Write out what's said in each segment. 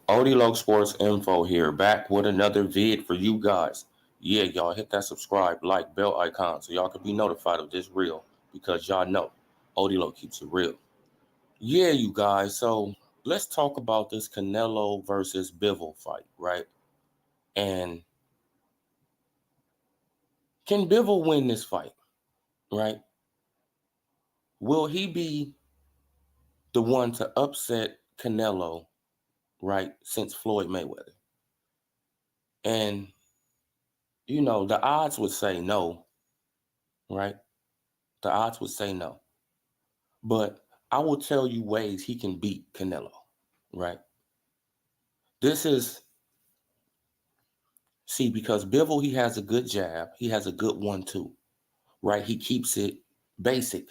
Odilo Sports Info here, back with another vid for you guys. Yeah, y'all hit that subscribe, like, bell icon so y'all can be notified of this reel because y'all know Odilo keeps it real. Yeah, you guys, so let's talk about this Canelo versus Bivol fight, right? And can Bivol win this fight, right? Will he be the one to upset Canelo, right, since Floyd Mayweather? And, the odds would say no, right? The odds would say no. But I will tell you ways he can beat Canelo, right? This is, see, because Bivol, he has a good jab. He has a good 1-2, right? He keeps it basic,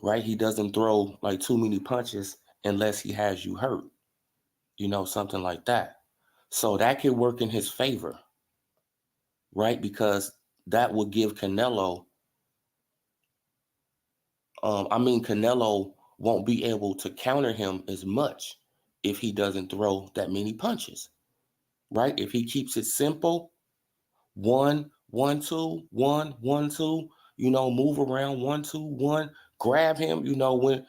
right? He doesn't throw like too many punches unless he has you hurt, something like that. So that could work in his favor, right? Because that would give Canelo, Canelo won't be able to counter him as much if he doesn't throw that many punches, right? If he keeps it simple, 1-1-2, 1-1-2, move around 1-2-1, grab him, when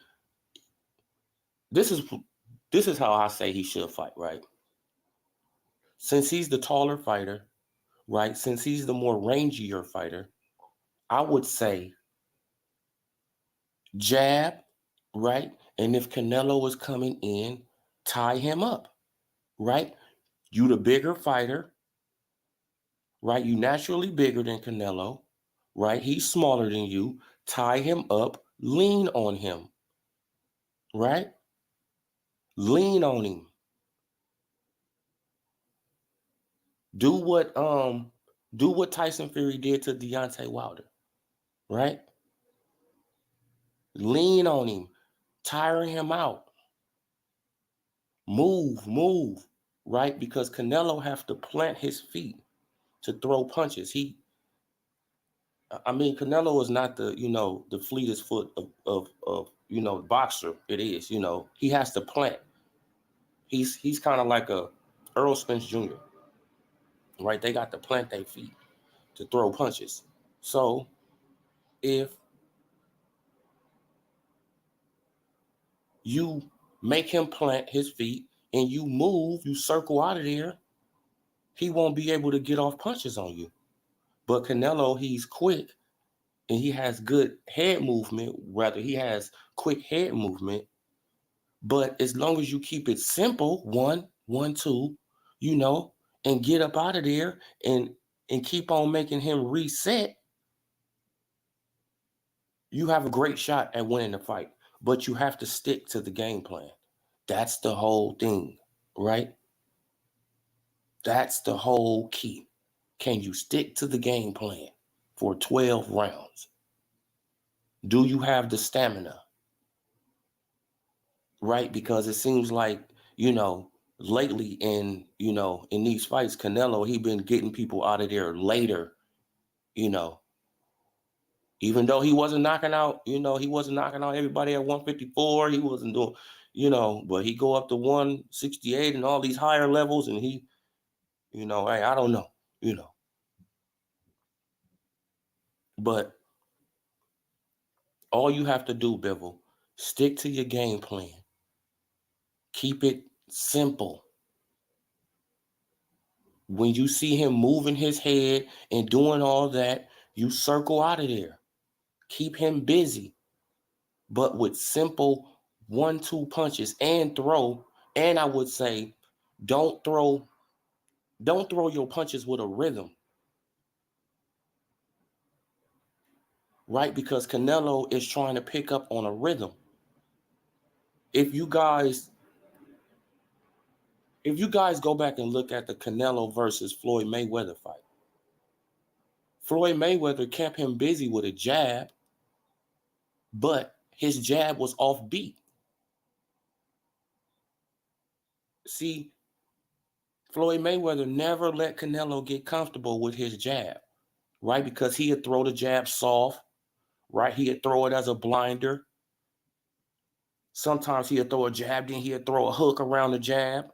this is how I say he should fight, right? Since he's the taller fighter, right? Since he's the more rangier fighter, I would say jab, right? And if Canelo is coming in, tie him up, right? You the bigger fighter, right? You naturally bigger than Canelo, right? He's smaller than you. Tie him up, lean on him, right? Lean on him. Do what Tyson Fury did to Deontay Wilder, right? Lean on him, tire him out. Move, right? Because Canelo have to plant his feet to throw punches. Canelo is not the fleetest foot of boxer. It is, he has to plant. He's kind of like a Earl Spence Jr., right? They got to plant their feet to throw punches. So if you make him plant his feet and you move, you circle out of there, he won't be able to get off punches on you. But Canelo, he's quick and he has good head movement. Rather, he has quick head movement. But as long as you keep it simple, 1-1-2, and get up out of there and keep on making him reset, you have a great shot at winning the fight. But you have to stick to the game plan. That's the whole thing, right? That's the whole key. Can you stick to the game plan for 12 rounds? Do you have the stamina? Right? Because it seems like, lately in these fights, Canelo, he been getting people out of there later, you know, even though he wasn't knocking out, he wasn't knocking out everybody at 154. He wasn't doing, but he go up to 168 and all these higher levels and he, hey, I don't know, but all you have to do, Bivol, stick to your game plan. Keep it simple. When you see him moving his head and doing all that, you circle out of there. Keep him busy, but with simple 1-2 punches and throw. And I would say, don't throw your punches with a rhythm, right? Because Canelo is trying to pick up on a rhythm. If you guys go back and look at the Canelo versus Floyd Mayweather fight, Floyd Mayweather kept him busy with a jab, but his jab was off beat. See, Floyd Mayweather never let Canelo get comfortable with his jab, right? Because he'd throw the jab soft, right? He'd throw it as a blinder. Sometimes he'll throw a jab, then he'll throw a hook around the jab.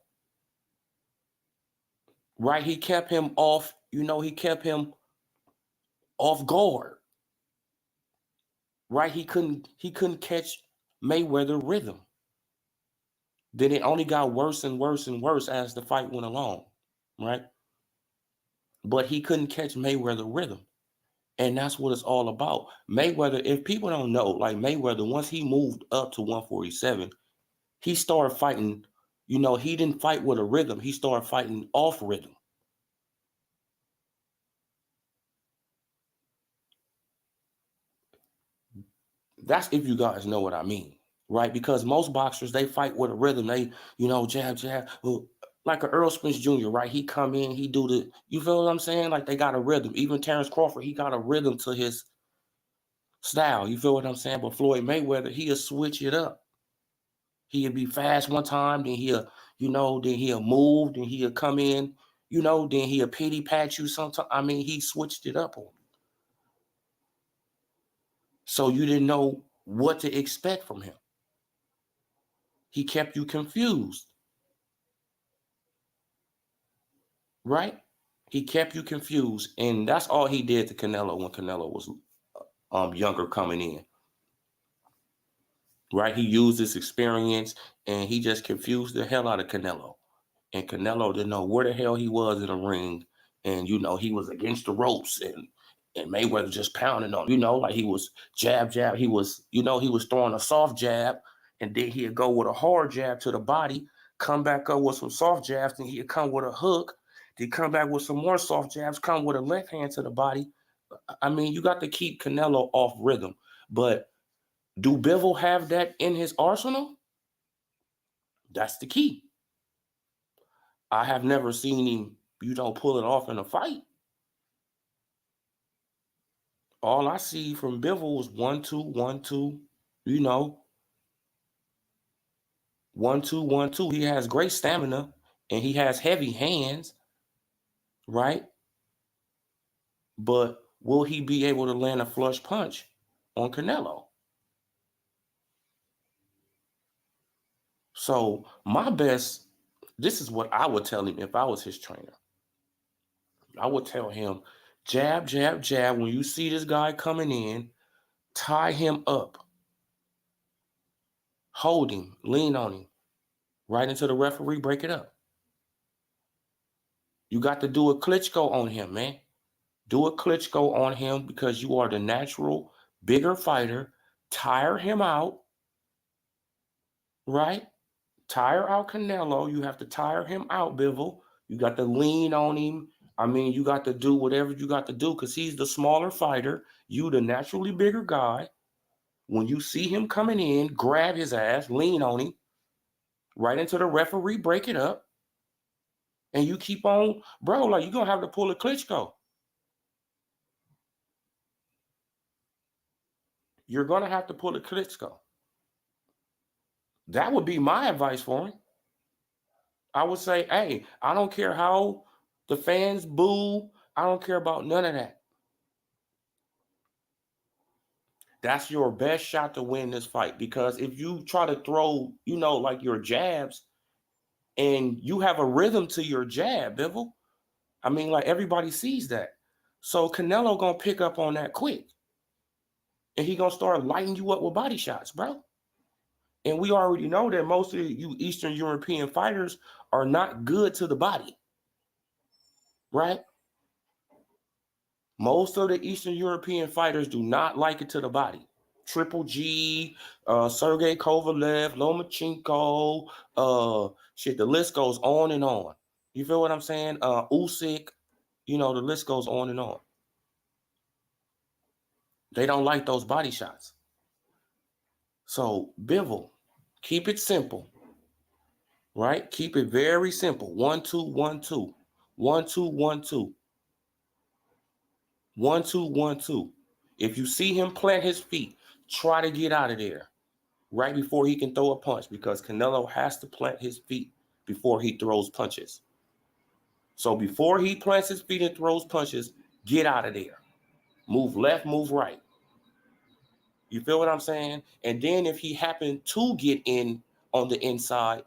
Right? He kept him off, he kept him off guard. Right? He couldn't catch Mayweather rhythm. Then it only got worse and worse and worse as the fight went along. Right? But he couldn't catch Mayweather rhythm. And that's what it's all about. Mayweather, if people don't know, like Mayweather, once he moved up to 147, he started fighting, he didn't fight with a rhythm. He started fighting off rhythm. That's if you guys know what I mean, right? Because most boxers, they fight with a rhythm. They, jab, jab. Like a Earl Spence Jr., right? He come in, he do the, you feel what I'm saying? Like they got a rhythm. Even Terrence Crawford, he got a rhythm to his style. You feel what I'm saying? But Floyd Mayweather, he'll switch it up. He'll be fast one time, then he'll move, then he'll come in, then he'll pity pat you sometime. I mean, he switched it up on you. So you didn't know what to expect from him. He kept you confused. Right? He kept you confused. And that's all he did to Canelo when Canelo was younger coming in. Right? He used his experience and he just confused the hell out of Canelo. And Canelo didn't know where the hell he was in the ring. And, he was against the ropes and Mayweather just pounding on him, like he was jab, jab. He was, he was throwing a soft jab and then he'd go with a hard jab to the body, come back up with some soft jabs, and he'd come with a hook. Then come back with some more soft jabs, come with a left hand to the body. I mean, you got to keep Canelo off rhythm. But do Bivol have that in his arsenal? That's the key. I have never seen him, pull it off in a fight. All I see from Bivol was 1-2, 1-2, 1-2, 1-2. He has great stamina and he has heavy hands, right? But will he be able to land a flush punch on Canelo? So this is what I would tell him if I was his trainer. I would tell him, jab, jab, jab. When you see this guy coming in, tie him up. Hold him, lean on him, right into the referee, break it up. You got to do a Klitschko on him, man. Do a Klitschko on him because you are the natural, bigger fighter. Tire him out, right? Tire out Canelo. You have to tire him out, Bivol. You got to lean on him. I mean, you got to do whatever you got to do because he's the smaller fighter. You the naturally bigger guy. When you see him coming in, grab his ass, lean on him, right into the referee, break it up. And you keep on, bro, like you're going to have to pull a Klitschko. You're going to have to pull a Klitschko. That would be my advice for him. I would say, hey, I don't care how the fans boo. I don't care about none of that. That's your best shot to win this fight. Because if you try to throw, like your jabs and you have a rhythm to your jab, Bivol, I mean, like everybody sees that. So Canelo going to pick up on that quick. And he going to start lighting you up with body shots, bro. And we already know that most of you Eastern European fighters are not good to the body, right? Most of the Eastern European fighters do not like it to the body. Triple G, Sergey Kovalev, Lomachenko, the list goes on and on. You feel what I'm saying? Usyk, the list goes on and on. They don't like those body shots. So, Bivol, keep it simple, right? Keep it very simple. 1-2, 1-2. 1-2, 1-2. 1-2, 1-2. If you see him plant his feet, try to get out of there right before he can throw a punch because Canelo has to plant his feet before he throws punches. So before he plants his feet and throws punches, get out of there. Move left, move right. You feel what I'm saying? And then if he happened to get in on the inside,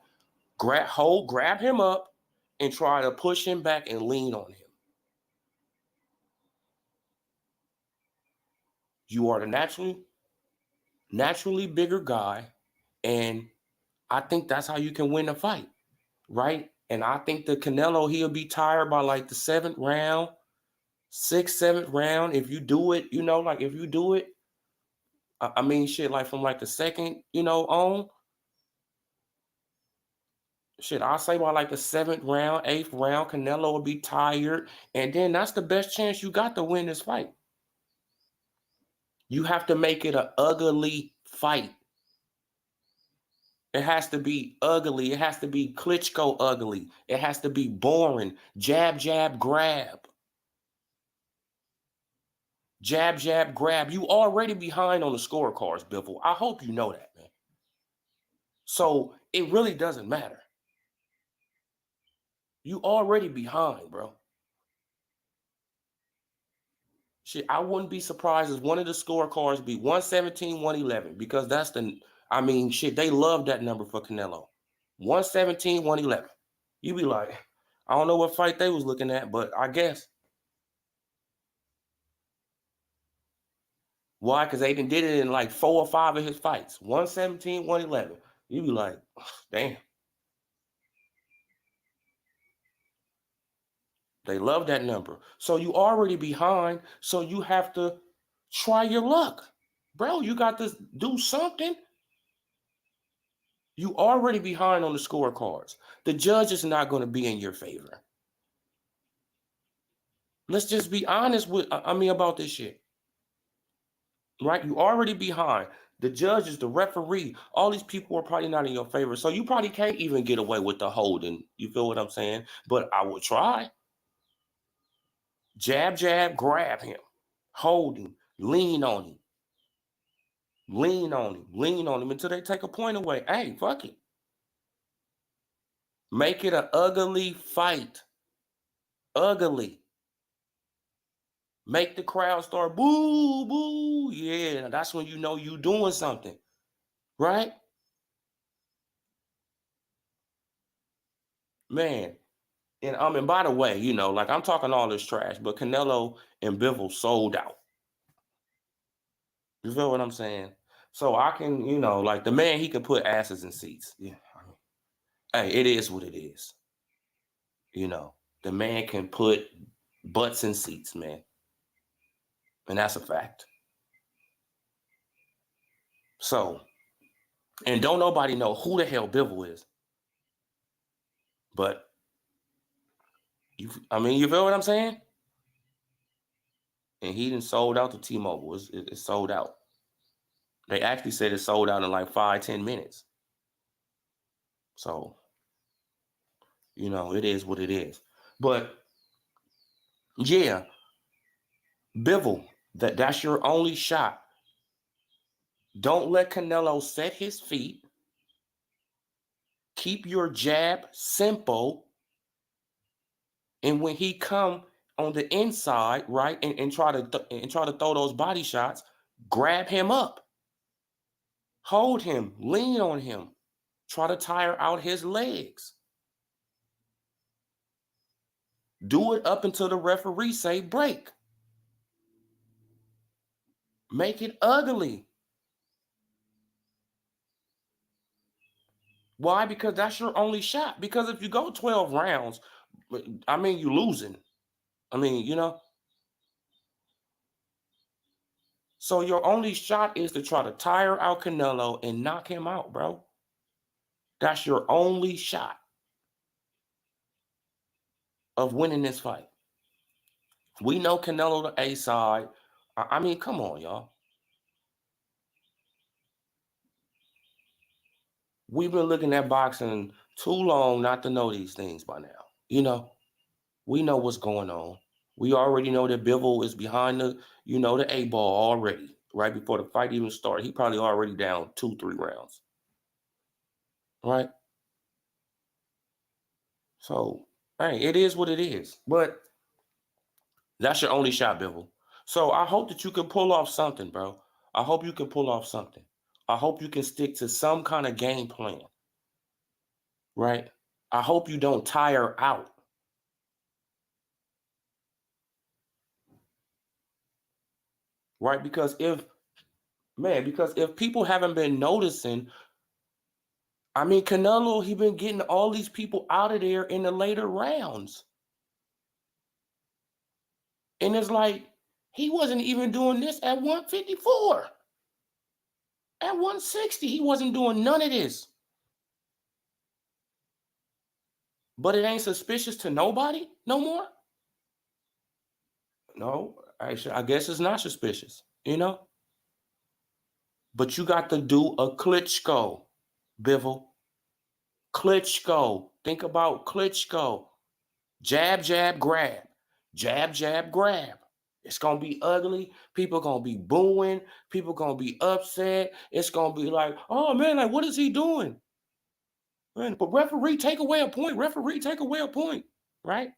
grab him up and try to push him back and lean on him. You are the naturally bigger guy, and I think that's how you can win a fight, right? And I think the Canelo, he'll be tired by like the 7th round, 6th, 7th round. If you do it, like if you do it, I mean, shit, like from like the 2nd, on, shit, I'll say by like the 7th round, 8th round, Canelo will be tired. And then that's the best chance you got to win this fight. You have to make it an ugly fight. It has to be ugly. It has to be Klitschko ugly. It has to be boring. Jab, jab, grab. Jab, jab, grab. You already behind on the scorecards, Bivol. I hope you know that, man. So it really doesn't matter. You already behind, bro. Shit, I wouldn't be surprised if one of the scorecards be 117, 111, because that's shit, they love that number for Canelo. 117, 111. You be like, I don't know what fight they was looking at, but I guess. Why? Because they did it in like 4 or 5 of his fights. 117, 111. You be like, damn. They love that number. So you already behind. So you have to try your luck. Bro, you got to do something. You already behind on the scorecards. The judge is not going to be in your favor. Let's just be honest about this shit. Right? You already behind. The judge is the referee. All these people are probably not in your favor. So you probably can't even get away with the holding. You feel what I'm saying? But I would try. Jab, jab, grab him. Hold him. Lean on him. Lean on him. Lean on him until they take a point away. Hey, fuck it. Make it an ugly fight. Ugly. Make the crowd start boo, boo. Yeah, that's when you know you doing something. Right? Man. And by the way, like I'm talking all this trash, but Canelo and Bivol sold out. You feel what I'm saying? So I can, like the man, he can put asses in seats. Yeah. Hey, it is what it is. The man can put butts in seats, man. And that's a fact. So, and don't nobody know who the hell Bivol is. But you feel what I'm saying? And he done sold out to T-Mobile. It's sold out. They actually said it sold out in like 5-10 minutes. So, it is what it is. But yeah, Bivol, that's your only shot. Don't let Canelo set his feet. Keep your jab simple. And when he come on the inside, right, and try to throw those body shots, grab him up. Hold him, lean on him. Try to tire out his legs. Do it up until the referee say break. Make it ugly. Why? Because that's your only shot. Because if you go 12 rounds, you're losing. So your only shot is to try to tire out Canelo and knock him out, bro. That's your only shot of winning this fight. We know Canelo the A side. Come on, y'all. We've been looking at boxing too long not to know these things by now. We know what's going on. We already know that Bivol is behind the A ball already. Right before the fight even started, he probably already down 2-3 rounds. Right? So, hey, it is what it is. But that's your only shot, Bivol. So I hope that you can pull off something, bro. I hope you can pull off something. I hope you can stick to some kind of game plan, right? I hope you don't tire out. Right? Because if people haven't been noticing, I mean, Canelo, he been getting all these people out of there in the later rounds. And it's like, he wasn't even doing this at 154. At 160, he wasn't doing none of this. But it ain't suspicious to nobody no more? No, I guess it's not suspicious, you know? But you got to do a Klitschko, Bivol. Klitschko. Think about Klitschko. Jab, jab, grab. Jab, jab, grab. It's going to be ugly. People going to be booing. People going to be upset. It's going to be like, oh, man, like, what is he doing? Man, but referee, take away a point. Referee, take away a point. Right?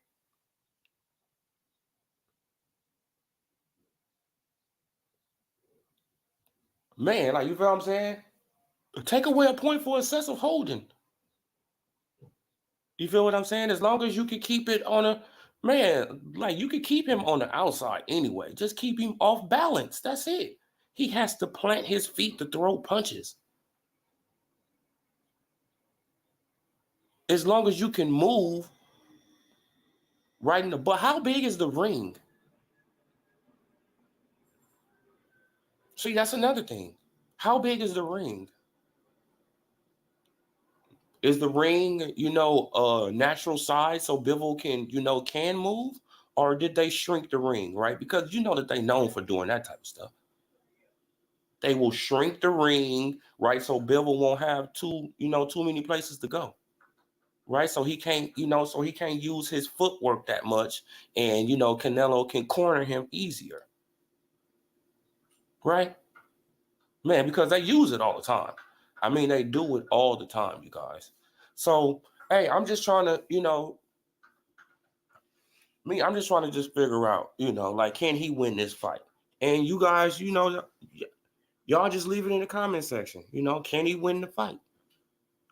Man, like, you feel what I'm saying? Take away a point for excessive holding. You feel what I'm saying? As long as you can keep it on a, man, like, you can keep him on the outside anyway. Just keep him off balance. That's it. He has to plant his feet to throw punches. As long as you can move right in the, but how big is the ring? See, that's another thing. How big is the ring? Is the ring, natural size so Bivol can move? Or did they shrink the ring, right? Because you know that they known for doing that type of stuff. They will shrink the ring, right? So Bivol won't have too many places to go. Right. So he can't, use his footwork that much. And Canelo can corner him easier. Right? Man, because they use it all the time. I mean, they do it all the time, you guys. So, hey, I'm just trying to, I'm just trying to just figure out, like, can he win this fight? And you guys, y'all just leave it in the comment section. Can he win the fight?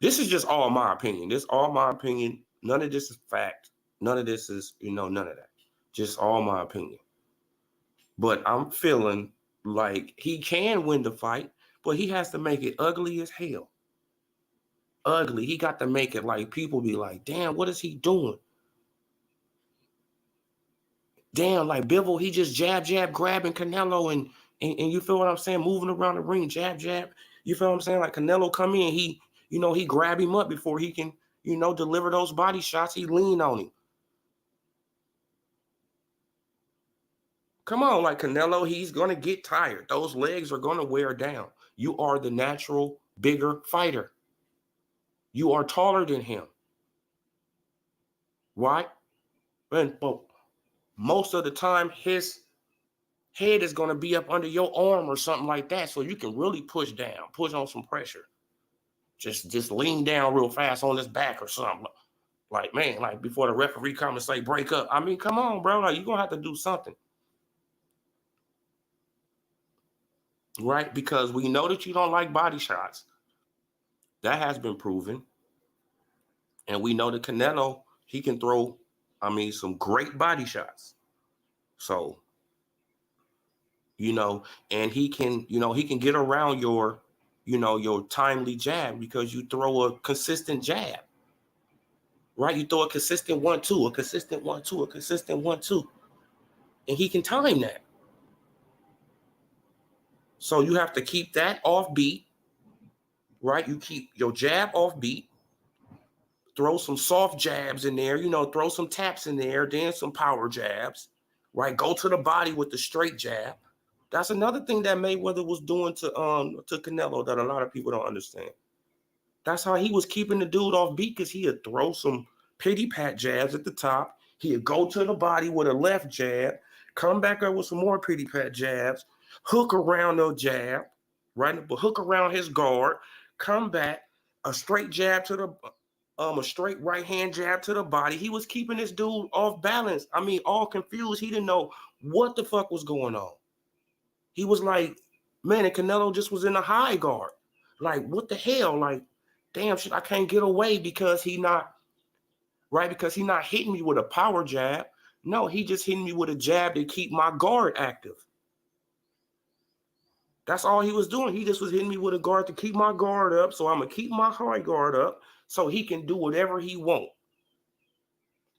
This is just all my opinion. This is all my opinion. None of this is fact. None of this is, none of that. Just all my opinion. But I'm feeling like he can win the fight, but he has to make it ugly as hell. Ugly. He got to make it like people be like, damn, what is he doing? Damn, like Bivol, he just jab, grabbing Canelo and you feel what I'm saying? Moving around the ring, jab. You feel what I'm saying? Like Canelo come in, he grab him up before he can, deliver those body shots. He lean on him. Come on, like Canelo, he's going to get tired. Those legs are going to wear down. You are the natural, bigger fighter. You are taller than him. Right? But most of the time, his head is going to be up under your arm or something like that, so you can really push on some pressure. Just lean down real fast on his back or something. Like, man, like before the referee come and say break up. I mean, come on, bro. Like, you're going to have to do something. Right? Because we know that you don't like body shots. That has been proven. And we know that Canelo, he can throw, some great body shots. So, and he can get around your, your timely jab because you throw a consistent jab. Right? You throw a consistent 1-2, a consistent 1-2, a consistent 1-2. And he can time that. So you have to keep that off beat. Right? You keep your jab off beat. Throw some soft jabs in there, throw some taps in there, then some power jabs. Right? Go to the body with the straight jab. That's another thing that Mayweather was doing to Canelo that a lot of people don't understand. That's how he was keeping the dude off beat, because he'd throw some pity pat jabs at the top. He'd go to the body with a left jab, come back up with some more pity pat jabs, hook around the jab, right? But hook around his guard, come back, a straight jab to the a straight right hand jab to the body. He was keeping this dude off balance. All confused. He didn't know what the fuck was going on. He was like, Man, and Canelo just was in the high guard. Like, what the hell? Like, damn shit, I can't get away because he not, right? Because he not hitting me with a power jab. No, he just hitting me with a jab to keep my guard active. That's all he was doing. He just was hitting me with a guard to keep my guard up. So I'm going to keep my high guard up so he can do whatever he want.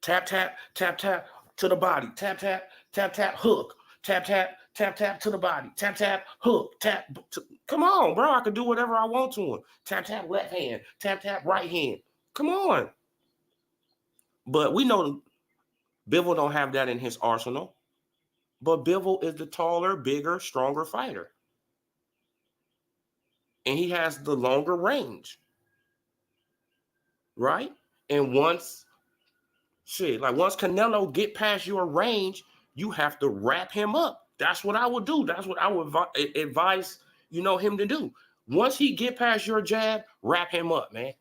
Tap, tap, tap, tap to the body. Tap, tap, tap, tap, hook. Tap, tap, tap, tap to the body. Tap, tap, hook, tap. Come on, bro. I can do whatever I want to him. Tap, tap, left hand. Tap, tap, right hand. Come on. But we know Bivol don't have that in his arsenal. But Bivol is the taller, bigger, stronger fighter. And he has the longer range. Right? And once Canelo get past your range, you have to wrap him up. That's what I would do. That's what I would advise, him to do. Once he get past your jab, wrap him up, man.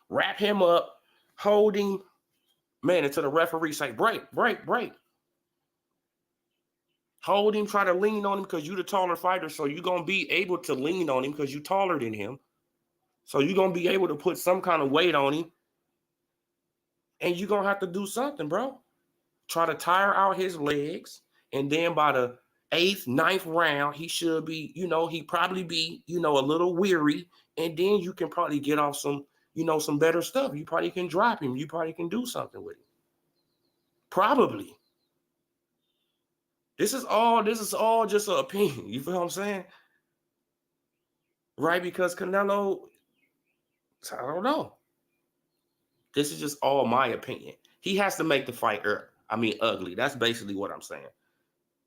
Wrap him up, hold him, man, until the referee say, break, break, break. Hold him, try to lean on him because you're the taller fighter, so you're going to be able to lean on him because you're taller than him. So you're going to be able to put some kind of weight on him. And you're going to have to do something, bro. Try to tire out his legs. And then by the 8th, 9th round, he should be, he probably be, a little weary. And then you can probably get off some, some better stuff. You probably can drop him. You probably can do something with him. Probably. This is all just an opinion. You feel what I'm saying? Right? Because Canelo, I don't know. This is just all my opinion. He has to make the fight ugly. That's basically what I'm saying.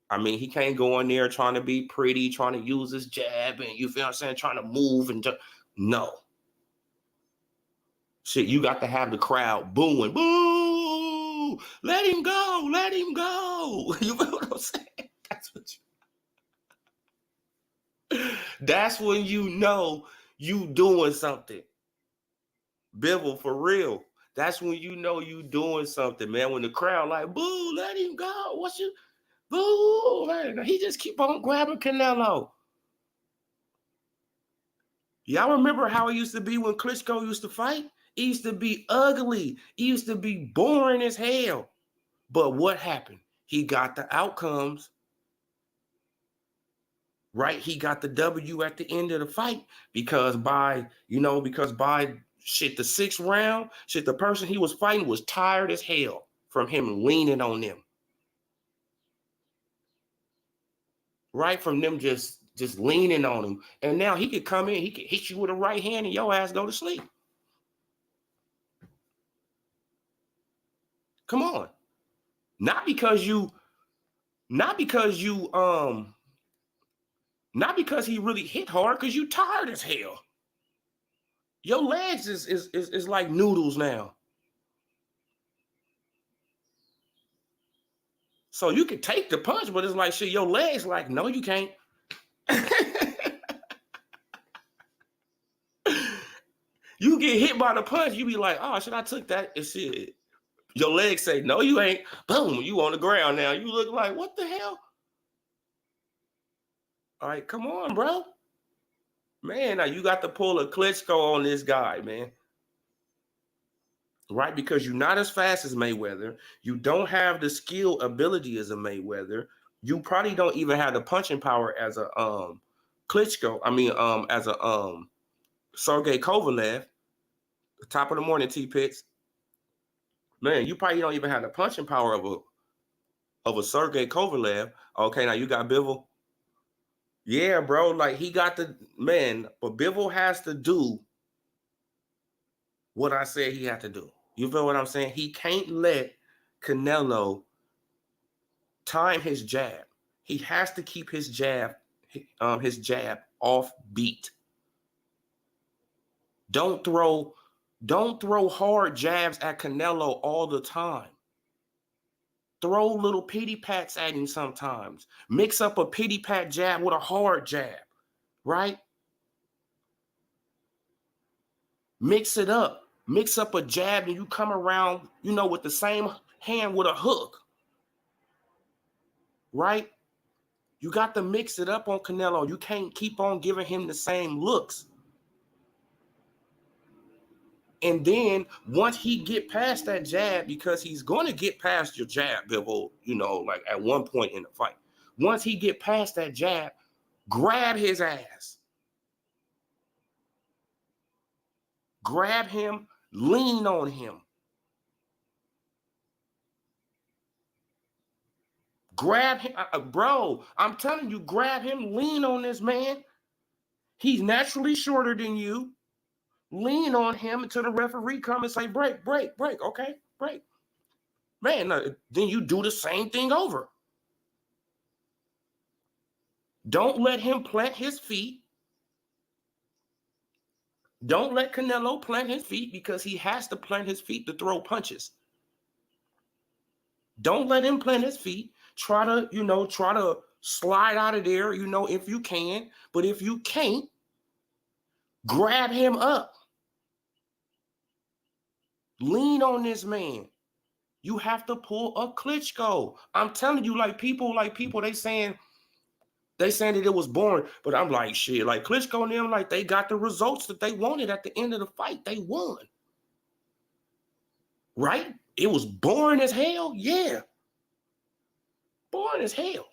I mean, he can't go in there trying to be pretty, trying to use his jab, and you feel what I'm saying, trying to move and no. Shit, you got to have the crowd booing. Boo! Let him go! Let him go! You feel what I'm saying? That's when you know you doing something. Bivol, for real. That's when you know you doing something, man. When the crowd like, boo, let him go. Boo, man. He just keep on grabbing Canelo. Y'all remember how it used to be when Klitschko used to fight? It used to be ugly. It used to be boring as hell. But what happened? He got the outcomes. Right? He got the W at the end of the fight because by the 6th round, the person he was fighting was tired as hell from him leaning on them. Right? From them just leaning on him. And now he could come in, he could hit you with a right hand and your ass go to sleep. Come on. Not because he really hit hard, because you tired as hell. Your legs is like noodles now. So you can take the punch, but it's like, shit, your legs like, no, you can't. You get hit by the punch, you be like, oh, shit, I took that and shit. Your legs say, no, you ain't. Boom, you on the ground now. You look like, what the hell? All right, come on, bro. Man, now you got to pull a Klitschko on this guy, man. Right? Because you're not as fast as Mayweather. You don't have the skill ability as a Mayweather. You probably don't even have the punching power as a Klitschko. As a Sergey Kovalev. Top of the morning, T-Pits. Man, you probably don't even have the punching power of a Sergey Kovalev. Okay, now you got Bivol. Yeah, bro, like he got but Bivol has to do what I said he had to do. You feel what I'm saying? He can't let Canelo time his jab. He has to keep his jab off beat. Don't throw hard jabs at Canelo all the time. Throw little pity pats at him sometimes. Mix up a pity pat jab with a hard jab, right? Mix it up. Mix up a jab and you come around, with the same hand with a hook. right? You got to mix it up on Canelo. You can't keep on giving him the same looks. And then once he get past that jab, because he's going to get past your jab, Bivol, like at one point in the fight. Once he get past that jab, grab his ass. Grab him, lean on him. Grab him, bro, I'm telling you, grab him, lean on this man. He's naturally shorter than you. Lean on him until the referee come and say, break, okay, break. Man, then you do the same thing over. Don't let him plant his feet. Don't let Canelo plant his feet, because he has to plant his feet to throw punches. Don't let him plant his feet. Try to slide out of there, if you can. But if you can't, grab him up. Lean on this man. You have to pull a Klitschko. I'm telling you, people, they saying that it was boring, but I'm like, shit, like Klitschko and them, like they got the results that they wanted at the end of the fight. They won. Right? It was boring as hell. Yeah. Boring as hell.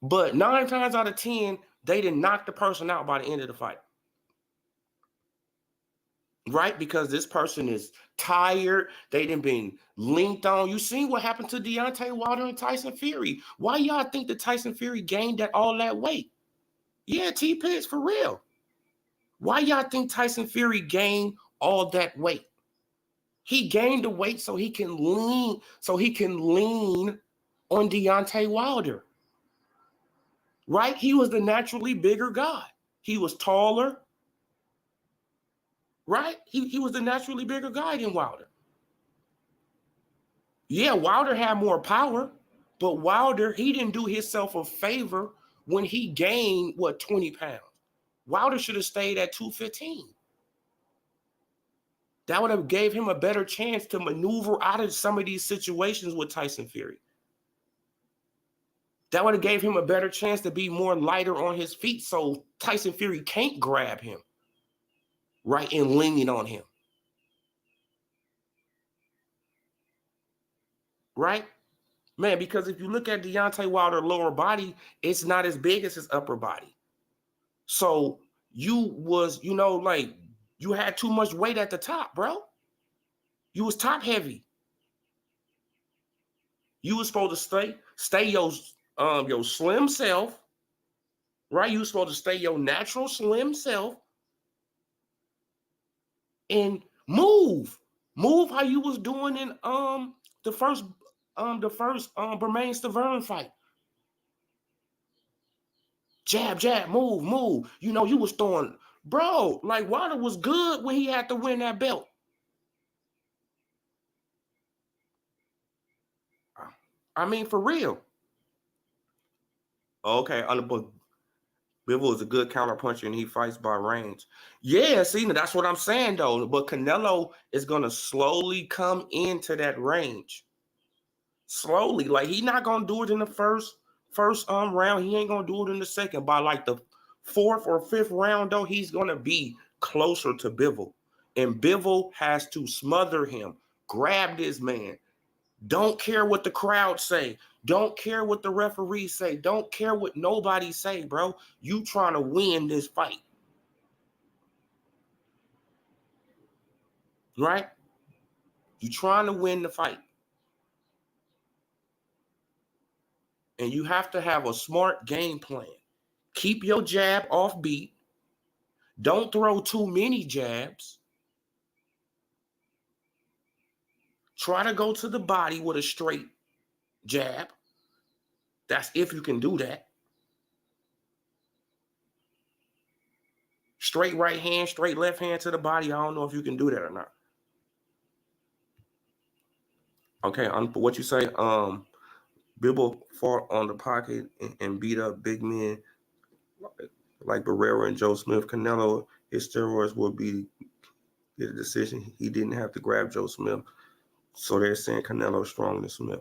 But 9 times out of 10, they didn't knock the person out by the end of the fight. Right? Because this person is tired. They done been linked on. You seen what happened to Deontay Wilder and Tyson Fury. Why y'all think that Tyson Fury gained all that weight? Yeah, T-Pigs, for real. Why y'all think Tyson Fury gained all that weight? He gained the weight so he can lean on Deontay Wilder. Right? He was the naturally bigger guy. He was taller. Right? He was the naturally bigger guy than Wilder. Yeah, Wilder had more power, but Wilder, he didn't do himself a favor when he gained, 20 pounds. Wilder should have stayed at 215. That would have gave him a better chance to maneuver out of some of these situations with Tyson Fury. That would have gave him a better chance to be more lighter on his feet, so Tyson Fury can't grab him, right, and leaning on him. Right? Man, because if you look at Deontay Wilder's lower body, it's not as big as his upper body. So you was, you had too much weight at the top, bro. You was top heavy. You was supposed to stay your slim self, right? You was supposed to stay your natural slim self and move how you was doing in the first Bermain Stavern fight. Jab, move. You was throwing, bro, like Wilder was good when he had to win that belt. I mean, for real. Okay, Bivol is a good counterpuncher and he fights by range. Yeah, see, that's what I'm saying though. But Canelo is gonna slowly come into that range. Slowly, like he's not gonna do it in the first round. He ain't gonna do it in the second. By like the 4th or 5th round, though, he's gonna be closer to Bivol, and Bivol has to smother him, grab this man. Don't care what the crowd say. Don't care what the referees say. Don't care what nobody say, bro. You trying to win this fight. Right? You trying to win the fight. And you have to have a smart game plan. Keep your jab off beat. Don't throw too many jabs. Try to go to the body with a straight jab. That's if you can do that. Straight right hand, straight left hand to the body. I don't know if you can do that or not. Okay, what you say? Bivol fought on the pocket and beat up big men like Barrera and Joe Smith. Canelo, his steroids will be the decision. He didn't have to grab Joe Smith. So they're saying Canelo stronger than Smith.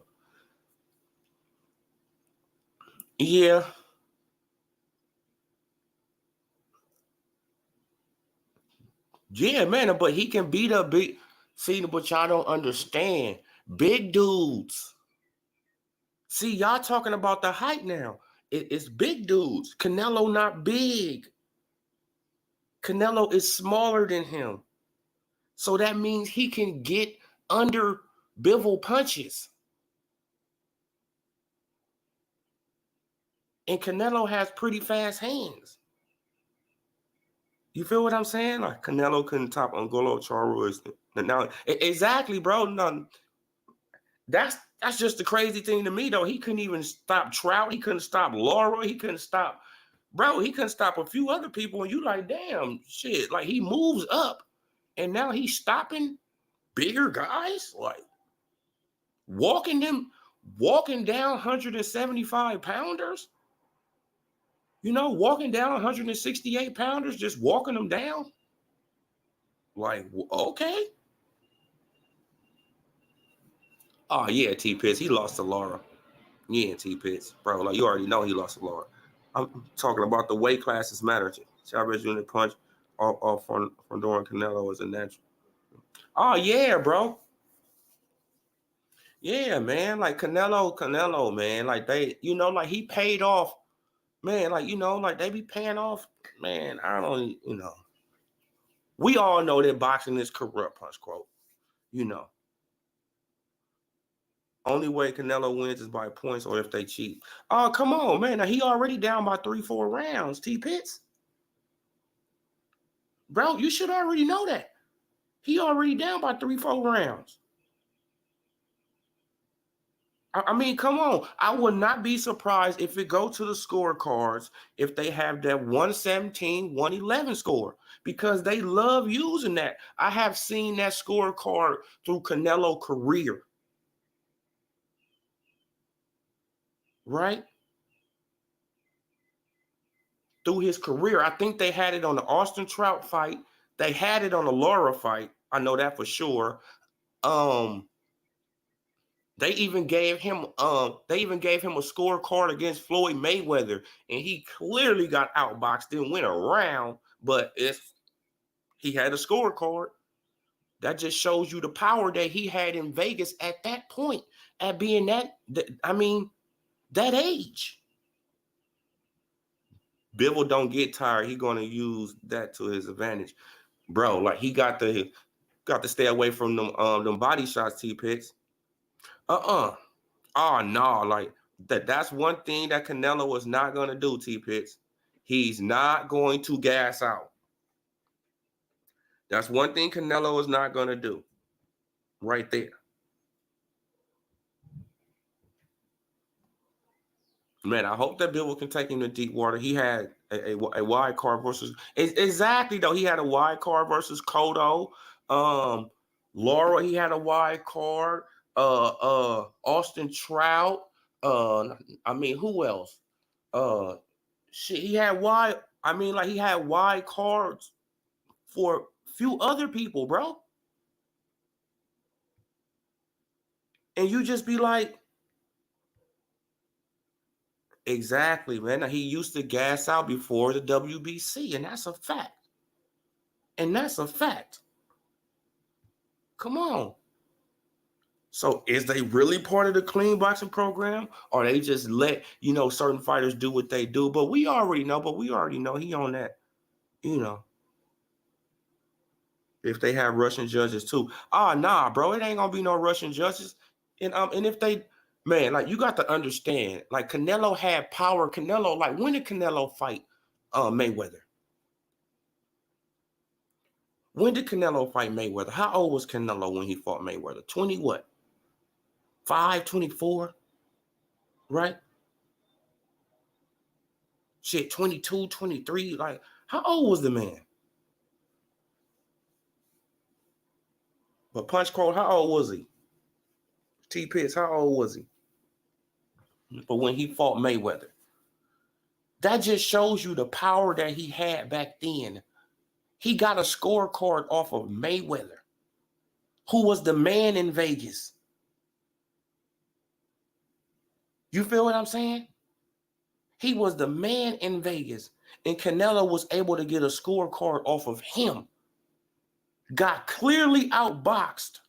Yeah. Yeah, man, but he can beat up big. See, but y'all don't understand. Big dudes. See, y'all talking about the height now. It's big dudes. Canelo not big. Canelo is smaller than him. So that means he can get under Bivol punches. And Canelo has pretty fast hands. You feel what I'm saying? Like Canelo couldn't top Angolo Charles. Now, exactly, bro. No, that's just the crazy thing to me, though. He couldn't even stop Trout. He couldn't stop Laura. He couldn't stop, bro. He couldn't stop a few other people. And you like, damn, shit. Like he moves up, and now he's stopping bigger guys. Like walking down 175 pounders. You know, walking down 168 pounders, just walking them down. Like, okay. Oh, yeah, T-Pitts. He lost to Laura. Yeah, T-Pitts. Bro, like, you already know he lost to Laura. I'm talking about the weight classes matter. Chavez unit punch off from Doran Canelo is a natural. Oh, yeah, bro. Yeah, man. Like, Canelo, man. Like, they, you know, like, he paid off. Man, like, you know, like, they be paying off. Man, I don't, you know. We all know that boxing is corrupt, punch quote. You know. Only way Canelo wins is by points or if they cheat. Oh, come on, man. Now, he already down by 3-4 rounds, T-Pitts. Bro, you should already know that. He already down by 3-4 rounds. I mean, come on. I would not be surprised if it go to the scorecards if they have that 117, 111 score because they love using that. I have seen that scorecard through Canelo career. Right? Through his career. I think they had it on the Austin Trout fight. They had it on the Laura fight. I know that for sure. They even gave him a scorecard against Floyd Mayweather, and he clearly got outboxed, didn't win a round, but he had a scorecard. That just shows you the power that he had in Vegas at that point, at being that age. Bivol don't get tired. He's gonna use that to his advantage, bro. Like he got to stay away from them body shots, T-Pitts. Oh no, like that's one thing that Canelo is not gonna do, T-Pitts. He's not going to gas out. That's one thing Canelo is not gonna do. Right there. Man, I hope that Bivol can take him to deep water. He had a wide card versus exactly though. He had a wide card versus Cotto. Laura, he had a wide card. Austin Trout. I mean, who else? Shit, he had wide. I mean, like he had wide cards for a few other people, bro. And you just be like, exactly, man. Now, he used to gas out before the WBC, and that's a fact. Come on. So is they really part of the clean boxing program, or they just let certain fighters do what they do? But we already know he on that. You know, if they have Russian judges too. Nah, bro, it ain't gonna be no Russian judges. And if they, man, like you got to understand, like Canelo had power. Canelo, like when did Canelo fight Mayweather? When did Canelo fight Mayweather? How old was Canelo when he fought Mayweather? 20 what? 5, 24? Right? Shit, 22, 23. Like, how old was the man? But Punch Quote, how old was he? T-Pitts, how old was he? But when he fought Mayweather. That just shows you the power that he had back then. He got a scorecard off of Mayweather, who was the man in Vegas. You feel what I'm saying? He was the man in Vegas, and Canelo was able to get a scorecard off of him. Got clearly outboxed,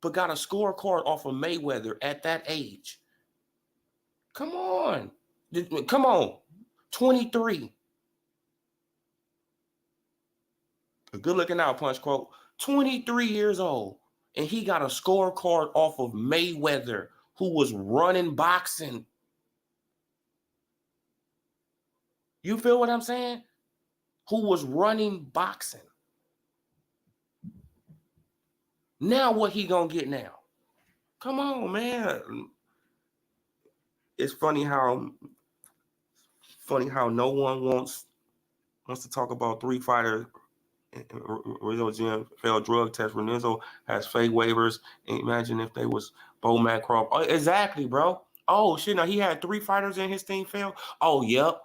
but got a scorecard off of Mayweather at that age. Come on. Come on. 23. A good looking out, punch quote. 23 years old. And he got a scorecard off of Mayweather, who was running boxing. You feel what I'm saying? Who was running boxing. Now what he gonna get now? Come on, man. It's funny how no one wants to talk about three fighters. Rizzo Jim failed drug test. Renzo has fake waivers. Imagine if they was Bo Macroft. Oh, exactly, bro. Oh shit! Now he had 3 fighters in his team fail. Oh yep.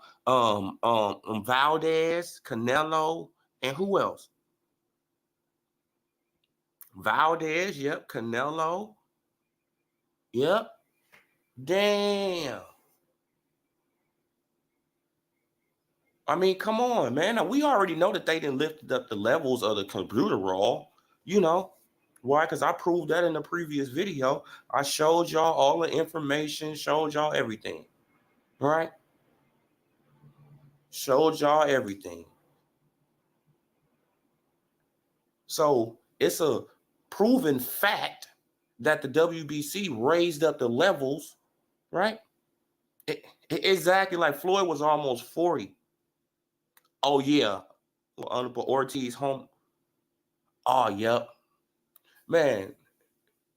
Valdez, Canelo, and who else? Valdez. Yep. Canelo. Yep. Damn. I mean, come on, man. Now, we already know that they didn't lift up the levels of the computer raw. You know why? Because I proved that in the previous video. I showed y'all all the information, showed y'all everything. Right? Showed y'all everything. So it's a proven fact that the WBC raised up the levels, right? Exactly, like Floyd was almost 40. Oh yeah. Well, Ortiz home. Oh, yep. Man.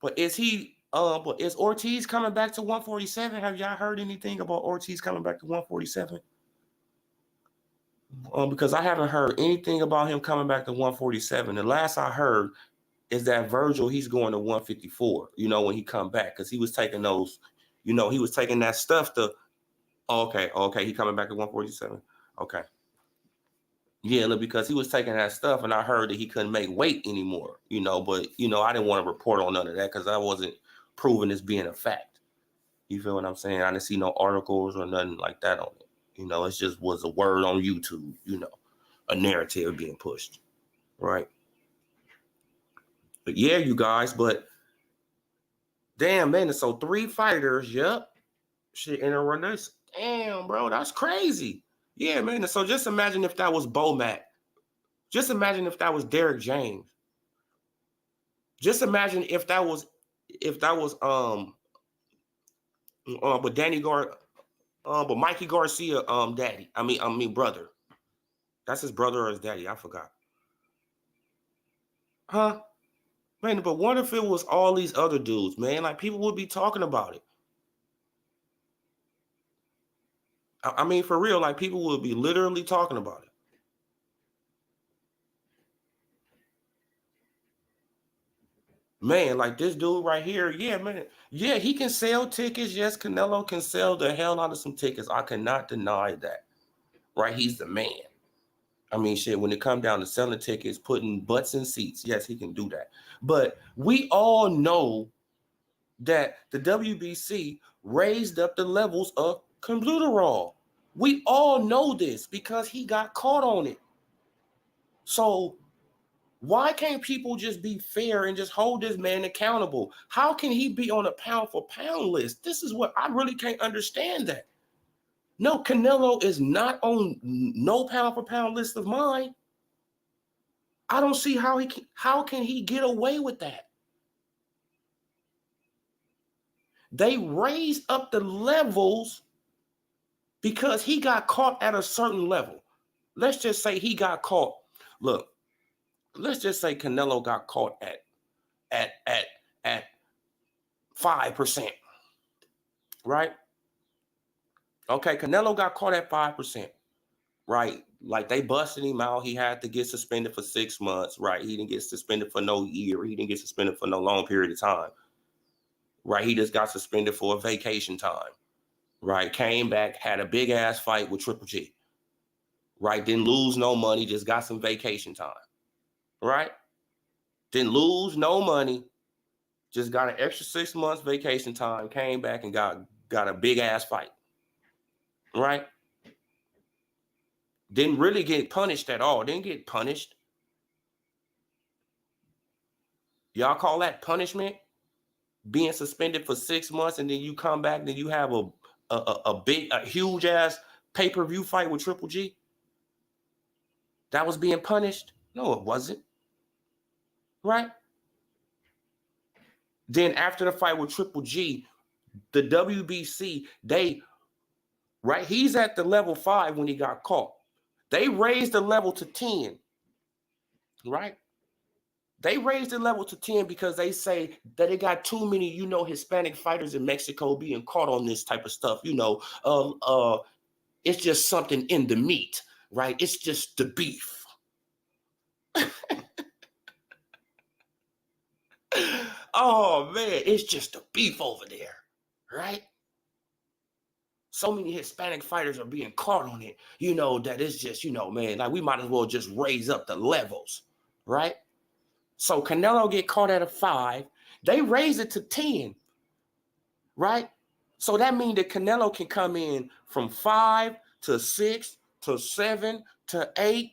But is Ortiz coming back to 147? Have y'all heard anything about Ortiz coming back to 147? Because I haven't heard anything about him coming back to 147. The last I heard is that Virgil, he's going to 154, when he come back, because he was taking those, he was taking that stuff to, okay, he coming back to 147. Okay. Yeah, look, because he was taking that stuff, and I heard that he couldn't make weight anymore, but, I didn't want to report on none of that because I wasn't proven as being a fact. You feel what I'm saying? I didn't see no articles or nothing like that on it. It just was a word on YouTube, a narrative being pushed, right? But yeah, you guys, but damn, man, so 3 fighters, yep, shit in a run. Damn, bro, that's crazy. Yeah, man, so just imagine if that was Bo Mac. Just imagine if that was Derek James. Just imagine if that was but but Mikey Garcia daddy. I mean brother. That's his brother or his daddy. I forgot. Huh? Man, but what if it was all these other dudes, man? Like, people would be talking about it. I mean, for real, like, people would be literally talking about it. Man, like this dude right here, yeah, man. Yeah, he can sell tickets. Yes, Canelo can sell the hell out of some tickets. I cannot deny that. Right? He's the man. I mean, shit, when it comes down to selling tickets, putting butts in seats, yes, he can do that. But we all know that the WBC raised up the levels of computerol. We all know this because he got caught on it. So why can't people just be fair and just hold this man accountable? How can he be on a pound for pound list? This is what I really can't understand that. No, Canelo is not on no pound for pound list of mine. I don't see how can he get away with that? They raised up the levels because he got caught at a certain level. Let's just say he got caught. Look, let's just say Canelo got caught at 5%. Right? Okay, Canelo got caught at 5%. Right? Like, they busted him out. He had to get suspended for 6 months. Right? He didn't get suspended for no year. He didn't get suspended for no long period of time. Right? He just got suspended for a vacation time. Right? Came back, had a big ass fight with Triple G. Right? Didn't lose no money, just got some vacation time. Right? Didn't lose no money, just got an extra 6 months vacation time, came back and got a big ass fight. right? Didn't really get punished at all. Didn't get punished. Y'all call that punishment? Being suspended for 6 months and then you come back and then you have a huge ass pay-per-view fight with Triple G? That was being punished? No, it wasn't. Right? Then after the fight with Triple G, the WBC, right? He's at the level 5 when he got caught. They raised the level to 10, right? They raised the level to 10 because they say that it got too many, Hispanic fighters in Mexico being caught on this type of stuff. It's just something in the meat, right? It's just the beef. Oh, man, it's just the beef over there, right? So many Hispanic fighters are being caught on it, that it's just, man, like we might as well just raise up the levels, right? So Canelo get caught at a 5. They raise it to 10, right? So that means that Canelo can come in from 5 to 6 to 7 to 8,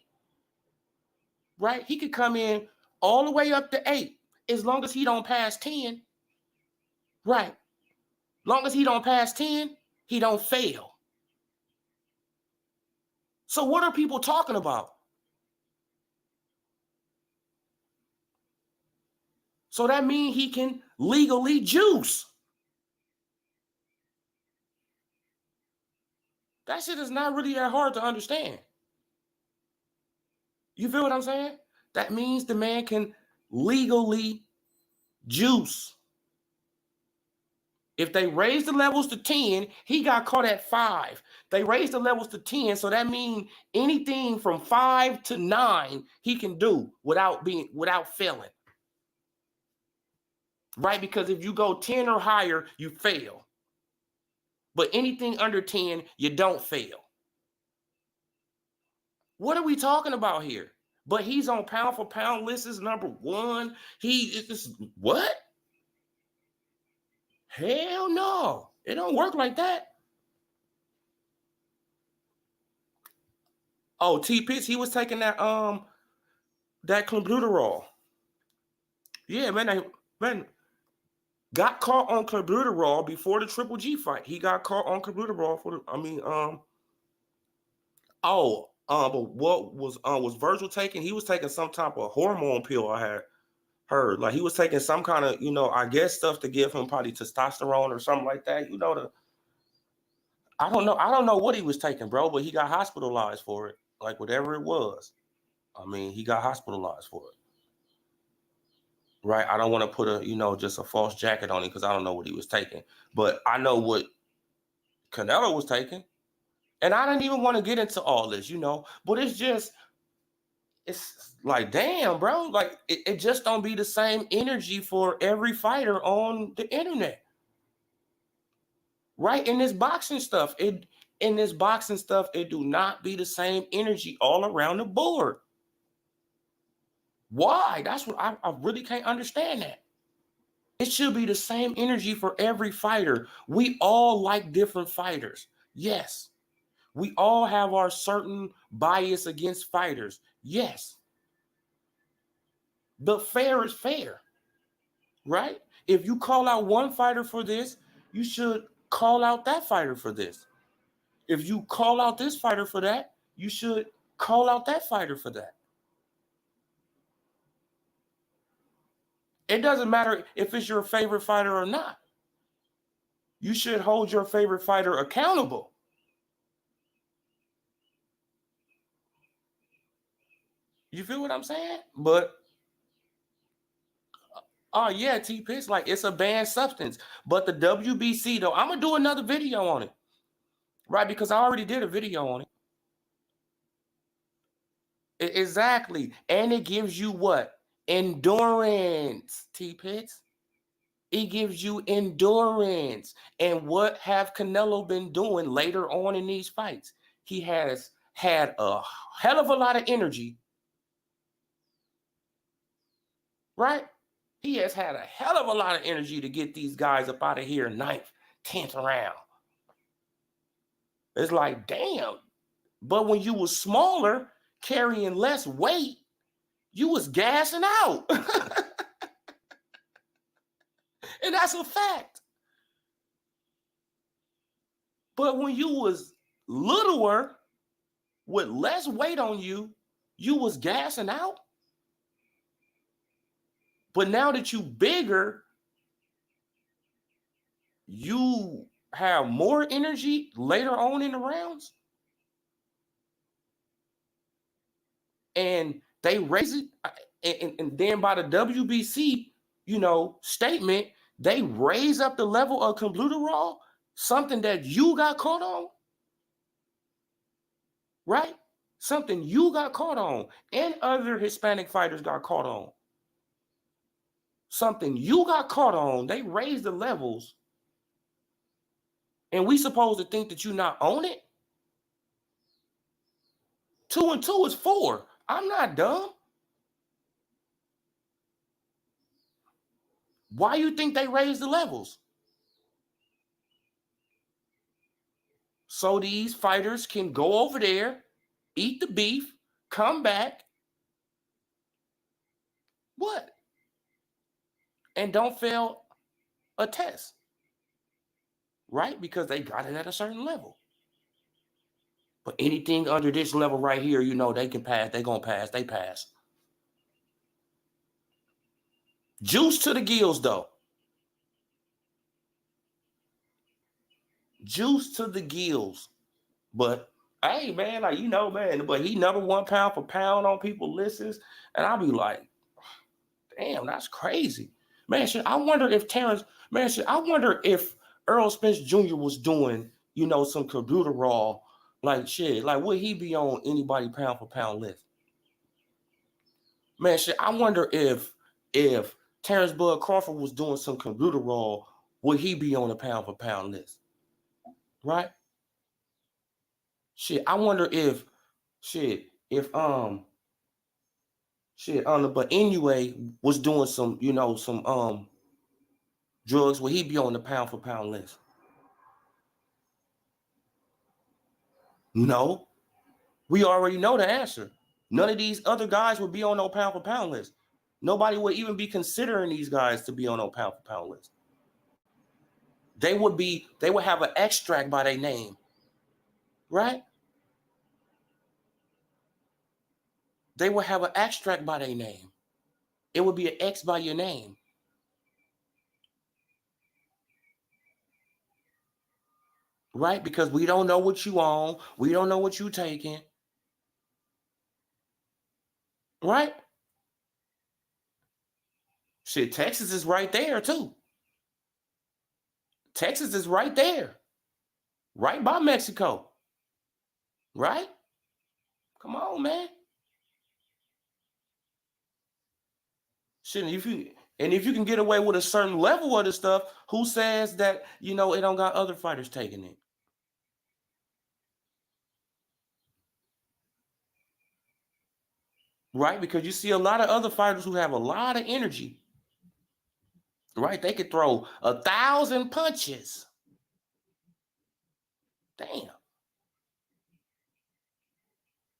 right? He could come in all the way up to 8 as long as he don't pass 10, right? Long as he don't pass 10, he don't fail. So what are people talking about? So that means he can legally juice. That shit is not really that hard to understand. You feel what I'm saying? That means the man can legally juice. If they raise the levels to 10, he got caught at 5. They raised the levels to 10, so that means anything from 5 to 9 he can do without failing. Right? Because if you go 10 or higher, you fail. But anything under 10, you don't fail. What are we talking about here? But he's on pound for pound list as number 1. He is just what? Hell no. It don't work like that. Oh, T-Pitts, he was taking that clenbuterol. Yeah, man, got caught on clenbuterol before the Triple G fight. He got caught on clenbuterol but what was Virgil taking? He was taking some type of hormone pill, I had heard. Like he was taking some kind of, I guess stuff to give him probably testosterone or something like that. I don't know what he was taking, bro, but he got hospitalized for it. Like whatever it was. I mean, he got hospitalized for it. Right? I don't want to put just a false jacket on him because I don't know what he was taking. But I know what Canelo was taking. And I didn't even want to get into all this, but it's like, damn, bro, like it just don't be the same energy for every fighter on the internet. Right? In this boxing stuff, it do not be the same energy all around the board. Why? That's what I really can't understand that. It should be the same energy for every fighter. We all like different fighters. Yes. We all have our certain bias against fighters. Yes. But fair is fair. Right? If you call out one fighter for this, you should call out that fighter for this. If you call out this fighter for that, you should call out that fighter for that. It doesn't matter if it's your favorite fighter or not. You should hold your favorite fighter accountable. You feel what I'm saying? But oh yeah, T-Pitts, like it's a banned substance. But the WBC though, I'm gonna do another video on it. Right? Because I already did a video on it. Exactly. And it gives you what? Endurance, T-Pitts. It gives you endurance. And what have Canelo been doing later on in these fights? He has had a hell of a lot of energy. Right? He has had a hell of a lot of energy to get these guys up out of here 9th, 10th round. It's like, damn. But when you was smaller, carrying less weight, you was gassing out. And that's a fact. But when you was littler, with less weight on you, you was gassing out. But now that you bigger, you have more energy later on in the rounds. And they raise it, and then by the WBC, statement, they raise up the level of clenbuterol, something that you got caught on, right? Something you got caught on, and other Hispanic fighters got caught on. Something you got caught on, they raised the levels, and we supposed to think that you not own it? 2 and 2 is 4. I'm not dumb. Why you think they raised the levels? So these fighters can go over there, eat the beef, come back. What? And don't fail a test. Right? Because they got it at a certain level. But anything under this level right here, they can pass. They gonna pass. They pass. Juice to the gills, though. Juice to the gills. But hey, man, man, but he number 1 pound for pound on people listens. And I'll be like, damn, that's crazy. Man, shit, I wonder if Earl Spence Jr. was doing, some clenbuterol, like shit, like would he be on anybody pound for pound list? Man, shit, I wonder if Terrence Bud Crawford was doing some clenbuterol, would he be on a pound for pound list? Right? Shit, I wonder but anyway, was doing some, some drugs, would he be on the pound for pound list? No. We already know the answer. None of these other guys would be on no pound for pound list. Nobody would even be considering these guys to be on no pound for pound list. They would have an extract by their name. Right? They would have an extract by their name. It would be an X by your name. Right? Because we don't know what you own. We don't know what you taking. Right? Shit, Texas is right there too. Texas is right there. Right by Mexico. Right? Come on, man. Shit, if you can get away with a certain level of the stuff, who says that, it don't got other fighters taking it? Right? Because you see a lot of other fighters who have a lot of energy. Right? They could throw 1,000 punches. Damn.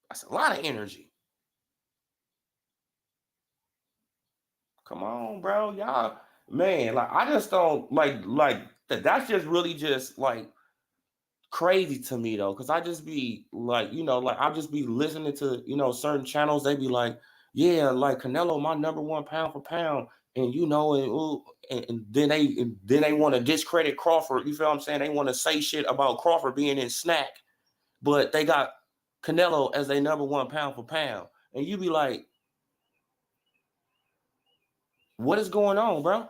That's a lot of energy. Come on, bro. Y'all, man, like I just don't like that's just really just like crazy to me though, because I just be like, I just be listening to, certain channels. They be like, yeah, like Canelo, my number 1 pound for pound, and and then they want to discredit Crawford. You feel what I'm saying? They want to say shit about Crawford being in snack, but they got Canelo as their number 1 pound for pound, and you be like, what is going on, bro?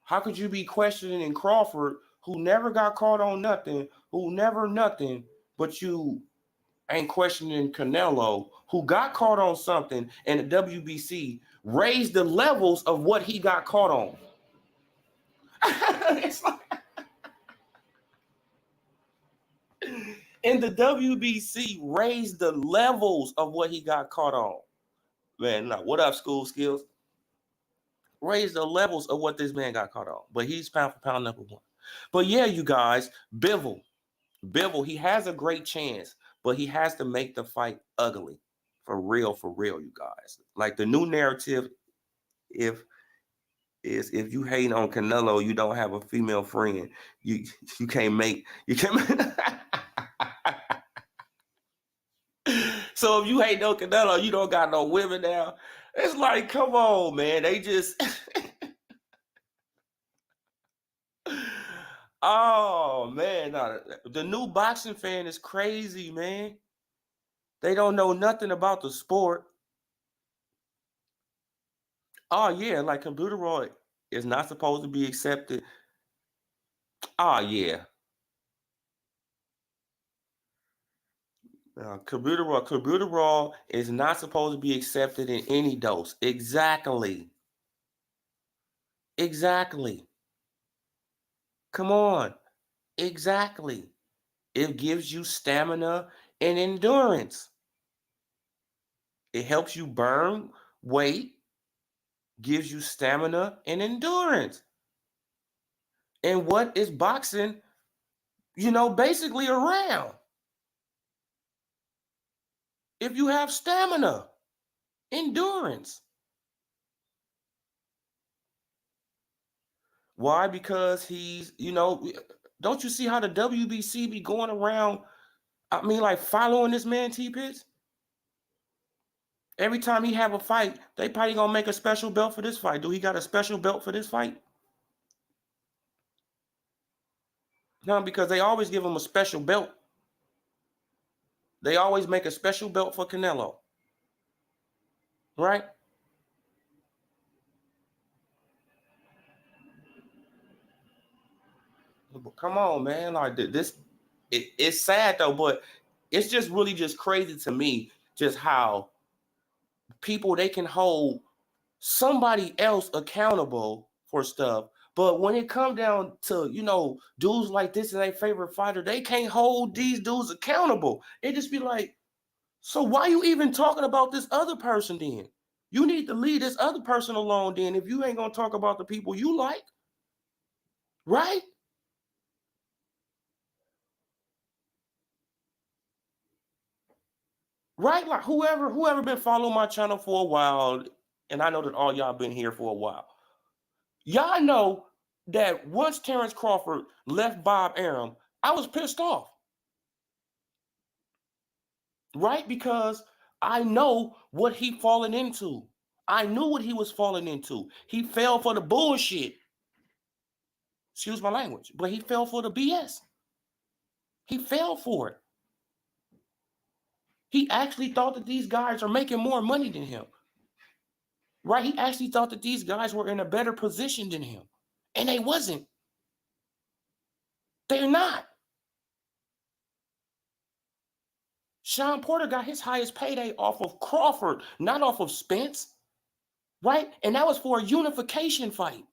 How could you be questioning Crawford, who never got caught on nothing, who never nothing, but you ain't questioning Canelo, who got caught on something, and the WBC raised the levels of what he got caught on? It's like, and the WBC raised the levels of what he got caught on. Man, now, what up, School Skills? Raise the levels of what this man got caught on. But he's pound for pound number 1. But yeah, you guys, Bivol Bivol, he has a great chance, but he has to make the fight ugly. For real, you guys. Like the new narrative, if you hate on Canelo, you don't have a female friend. You can't make you can't. So if you hate no Canelo, you don't got no women now. It's like, come on, man. They just oh man, the new boxing fan is crazy, man. They don't know nothing about the sport. Oh yeah, like computer raw is not supposed to be accepted. Oh yeah. Computer raw is not supposed to be accepted in any dose. Exactly. Come on. Exactly. It gives you stamina and endurance. It helps you burn weight, gives you stamina and endurance. And what is boxing, basically around? If you have stamina, endurance. Why? Because he's, don't you see how the WBC be going around? I mean, like following this man T-Pitts? Every time he have a fight, they probably gonna make a special belt for this fight. Do he got a special belt for this fight? No, because they always give him a special belt. They always make a special belt for Canelo. Right? But come on, man. Like this, it's sad though, but it's just really just crazy to me just how people, they can hold somebody else accountable for stuff. But when it comes down to, dudes like this and their favorite fighter, they can't hold these dudes accountable. It just be like, so why you even talking about this other person then? You need to leave this other person alone then if you ain't going to talk about the people you like. Right? Right? Like whoever been following my channel for a while, and I know that all y'all been here for a while. Y'all know that once Terrence Crawford left Bob Arum, I was pissed off. Right? Because I know what he fallen into. I knew what he was falling into. He fell for the bullshit. Excuse my language, but he fell for the BS. He fell for it. He actually thought that these guys are making more money than him. Right? He actually thought that these guys were in a better position than him. And they wasn't. They're not. Sean Porter got his highest payday off of Crawford, not off of Spence. Right? And that was for a unification fight.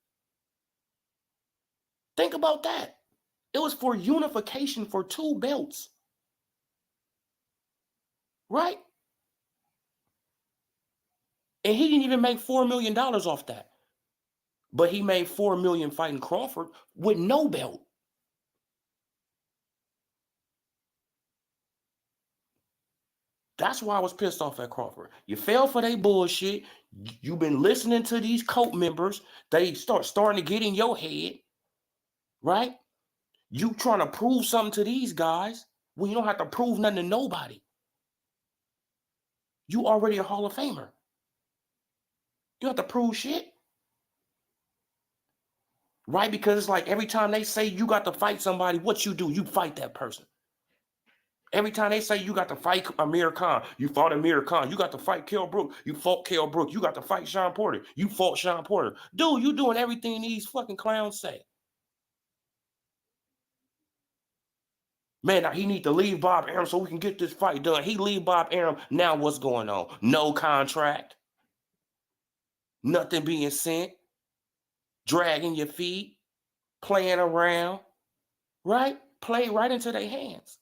Think about that. It was for unification for 2 belts. Right? And he didn't even make $4 million off that. But he made $4 million fighting Crawford with no belt. That's why I was pissed off at Crawford. You fell for their bullshit. You've been listening to these cult members. They starting to get in your head. Right? You trying to prove something to these guys when you don't have to prove nothing to nobody. You already a Hall of Famer. You don't have to prove shit. Right? Because it's like every time they say you got to fight somebody, what you do? You fight that person. Every time they say you got to fight Amir Khan, you fought Amir Khan. You got to fight Kell Brook, you fought Kell Brook. You got to fight Sean Porter, you fought Sean Porter. Dude, you doing everything these fucking clowns say. Man, now he need to leave Bob Arum so we can get this fight done. He leave Bob Arum. Now what's going on? No contract. Nothing being sent. Dragging your feet. Playing around. Right? Play right into their hands.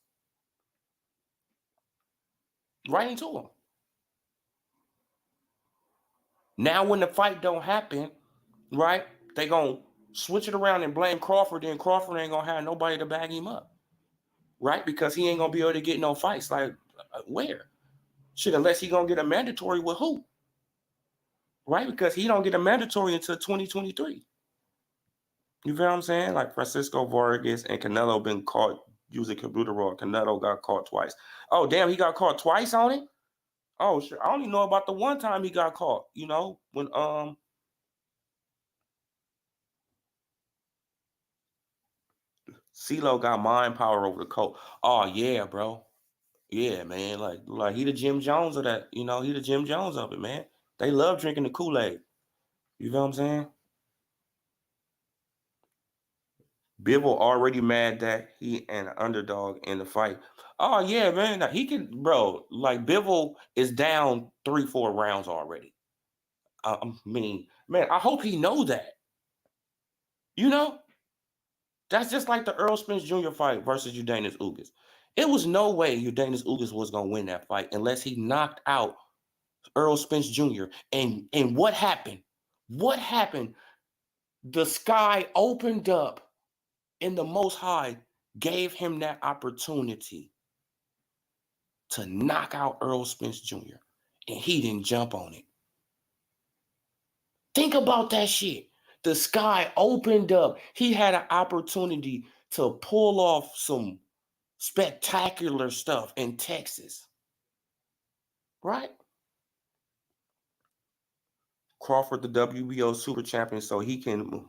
Right into them. Now when the fight don't happen, right, they gonna switch it around and blame Crawford, then Crawford ain't gonna have nobody to back him up. right? Because he ain't gonna be able to get no fights. Like, where? Shit, unless he gonna get a mandatory with who? Right? Because he don't get a mandatory until 2023. You feel what I'm saying? Like Francisco Vargas and Canelo been caught using computer. Canelo got caught twice. Oh, damn, he got caught twice on it? Oh, shit. I only know about the one time he got caught, you know, when CeeLo got mind power over the coat. Oh, yeah, bro. Yeah, man. Like he the Jim Jones of that, you know, he the Jim Jones of it, man. They love drinking the Kool-Aid. You feel what I'm saying? Bivol already mad that he an underdog in the fight. Oh yeah, man. He can, bro. Like Bivol is down 3-4 rounds already. I mean, man, I hope he know that. You know, that's just like the Earl Spence Jr. fight versus Udanis Ugas. It was no way Udanis Ugas was gonna win that fight unless he knocked out Earl Spence Jr. And what happened? What happened? The sky opened up and the Most High gave him that opportunity to knock out Earl Spence Jr. and he didn't jump on it. Think about that shit. The sky opened up. He had an opportunity to pull off some spectacular stuff in Texas. Right? Crawford, the WBO super champion, so he can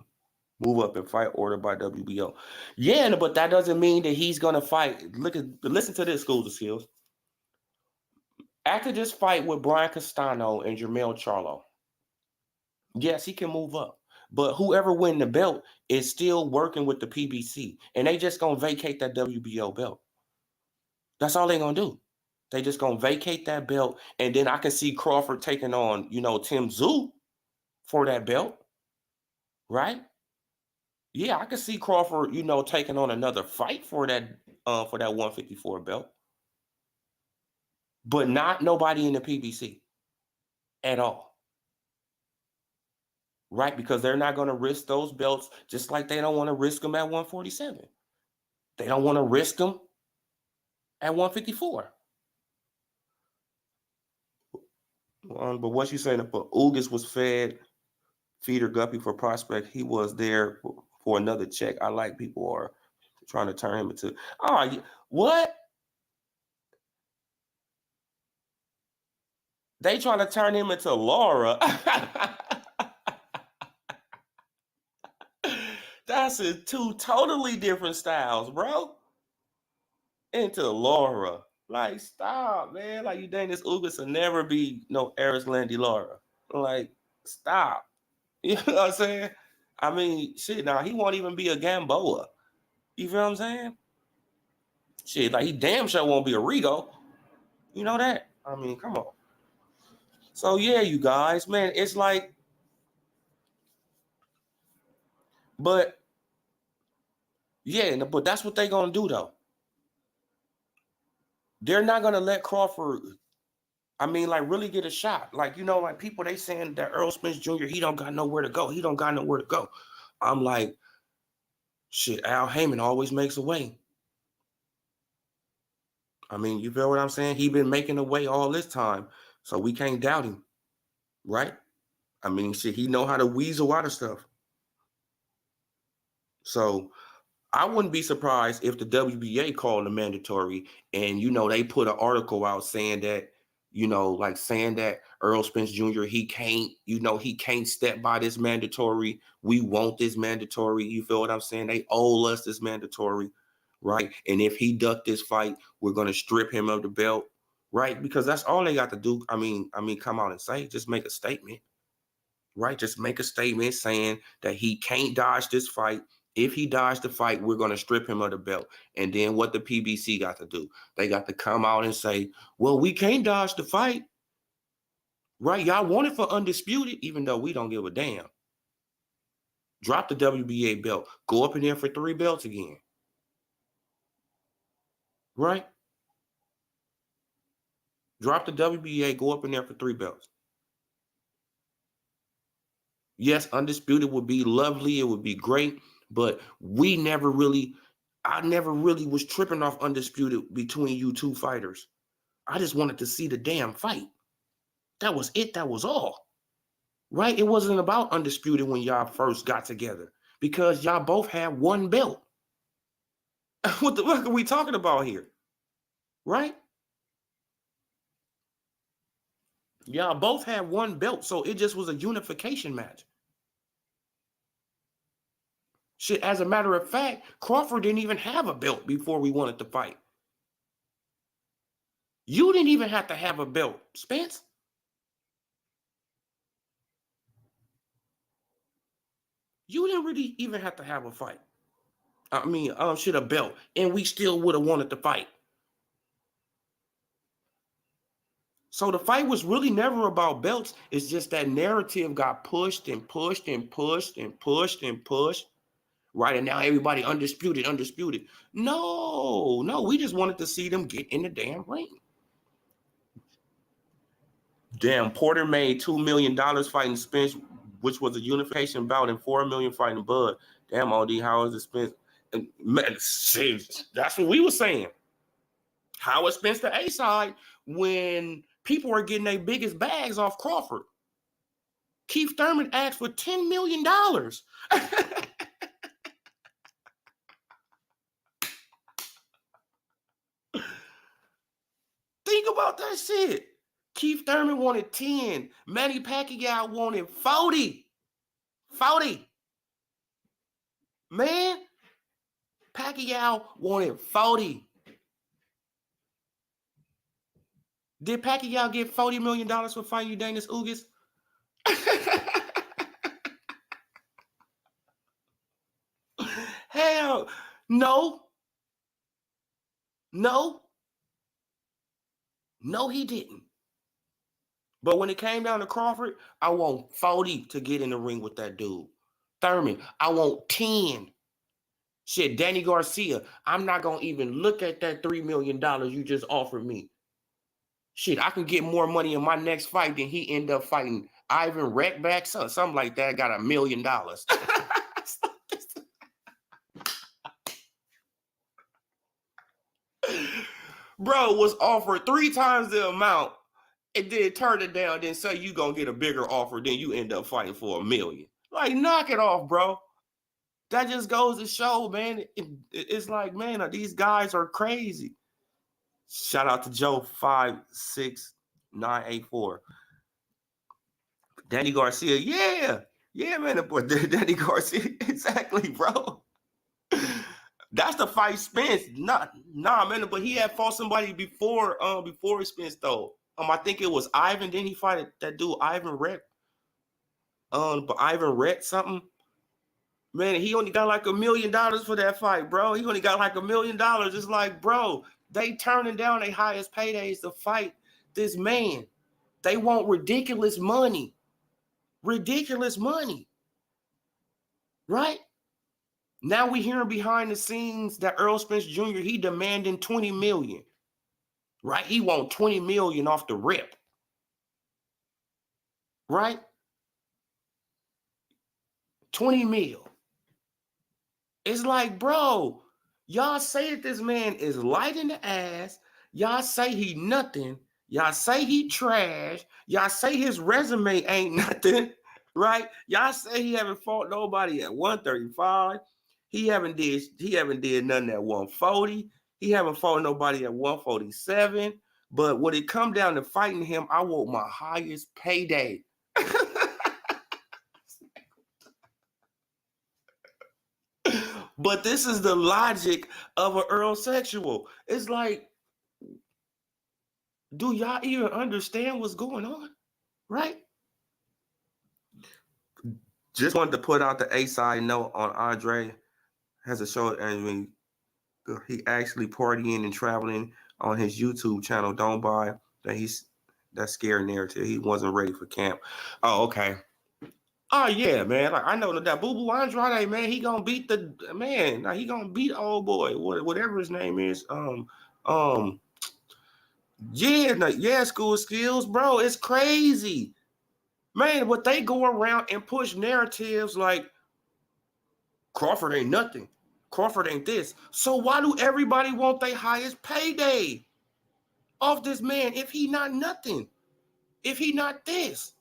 move up in fight order by WBO. Yeah, but that doesn't mean that he's gonna fight. Listen to this, Schools of Skills. After this fight with Brian Castano and Jermell Charlo, yes, he can move up. But whoever win the belt is still working with the PBC. And they just gonna vacate that WBO belt. That's all they gonna do. They just gonna vacate that belt. And then I can see Crawford taking on, you know, Tim Tszyu for that belt. Right? Yeah, I can see Crawford, you know, taking on another fight for that 154 belt. But not nobody in the PBC at all. Right? Because they're not going to risk those belts just like they don't want to risk them at 147. They don't want to risk them at 154. But what you saying? But Ugas was fed feeder guppy for prospect. He was there for another check. I like people are trying to turn him into. Oh, what? They trying to turn him into Laura. That's two totally different styles, bro. Into Laura. Like, stop, man. Like, Udanis Ugas will never be no Eris Landy Laura. Like, stop. You know what I'm saying? I mean, shit, now he won't even be a Gamboa. You feel what I'm saying? Shit, like, he damn sure won't be a Rigo. You know that? I mean, come on. So, yeah, you guys, man, it's like, but, yeah, but that's what they gonna do, though. They're not gonna let Crawford, I mean, like, really get a shot. Like, you know, like, people, they saying that Earl Spence Jr., he don't got nowhere to go. He don't got nowhere to go. I'm like, shit, Al Heyman always makes a way. I mean, you feel what I'm saying? He been making a way all this time, so we can't doubt him, right? I mean, shit, he know how to weasel out of stuff. So I wouldn't be surprised if the WBA called him mandatory and, you know, they put an article out saying that, you know, like saying that Earl Spence Jr., he can't, you know, he can't step by this mandatory. We want this mandatory. You feel what I'm saying? They owe us this mandatory, right? And if he ducked this fight, we're going to strip him of the belt, right? Because that's all they got to do. I mean, come out and say, just make a statement, right? Just make a statement saying that he can't dodge this fight. If he dodged the fight, we're going to strip him of the belt. And then what the PBC got to do? They got to come out and say, well, we can't dodge the fight. Right? Y'all want it for undisputed, even though we don't give a damn. Drop the WBA belt. Go up in there for 3 belts again. Right? Drop the WBA, go up in there for 3 belts. Yes, undisputed would be lovely. It would be great. But we never really, I never really was tripping off Undisputed between you two fighters. I just wanted to see the damn fight. That was it. That was all. Right? It wasn't about Undisputed when y'all first got together because y'all both had one belt. What the fuck are we talking about here? Right? Y'all both had one belt, so it just was a unification match. Shit, as a matter of fact, Crawford didn't even have a belt before we wanted to fight. You didn't even have to have a belt, Spence. You didn't really even have to have a fight. I mean, a belt, and we still would have wanted to fight. So the fight was really never about belts. It's just that narrative got pushed and pushed and pushed and pushed and pushed. Right, and now everybody undisputed. No, we just wanted to see them get in the damn ring. Damn, Porter made $2 million fighting Spence, which was a unification bout, and $4 million fighting Bud. Damn, OD, how is it Spence? And man, that's what we were saying. How is Spence the A side when people are getting their biggest bags off Crawford? Keith Thurman asked for $10 million. Think about that shit. Keith Thurman wanted 10. Manny Pacquiao wanted 40. 40. Man, Pacquiao wanted 40. Did Pacquiao get $40 million for fighting Udanis Ugas? Hell, no. No, he didn't. But when it came down to Crawford, I want 40 to get in the ring with that dude. Thurman, I want 10. Shit, Danny Garcia, I'm not going to even look at that $3 million you just offered me. Shit, I can get more money in my next fight than he end up fighting Ivan Reckback, something like that. Got $1 million. Bro was offered 3 times the amount and then turn it down, then say you gonna get a bigger offer, then you end up fighting for $1 million. Like, knock it off, bro. That just goes to show, man. It's like, man, these guys are crazy. Shout out to Joe 56984. Danny Garcia, yeah, man. Boy, Danny Garcia, exactly, bro. That's the fight Spence. Nah, man. But he had fought somebody before Spence though. I think it was Ivan. Then he fought that dude Ivan Rett. But Ivan Rett something. Man, he only got like $1 million for that fight, bro. He only got like $1 million. It's like, bro, they turning down their highest paydays to fight this man. They want ridiculous money. Ridiculous money. Right? Now we hearing behind the scenes that Earl Spence Jr., he demanding $20 million. Right? He want $20 million off the rip. Right? 20 mil. It's like, bro, y'all say that this man is light in the ass. Y'all say he nothing. Y'all say he trash. Y'all say his resume ain't nothing, right? Y'all say he haven't fought nobody at 135. He haven't did nothing at 140. He haven't fought nobody at 147. But when it come down to fighting him, I want my highest payday. But this is the logic of an Earl sexual. It's like, do y'all even understand what's going on? Right? Just wanted to put out the A-side note on Andre has a show, and he actually partying and traveling on his YouTube channel. Don't buy that scary narrative. He wasn't ready for camp. Oh, okay. Oh yeah, man. Like, I know that Boo Boo Andrade, man, he gonna beat the man. He gonna beat old boy, whatever his name is. School skills, bro. It's crazy, man. But they go around and push narratives like Crawford ain't nothing. Crawford ain't this. So why do everybody want their highest payday off this man if he not nothing? If he not this?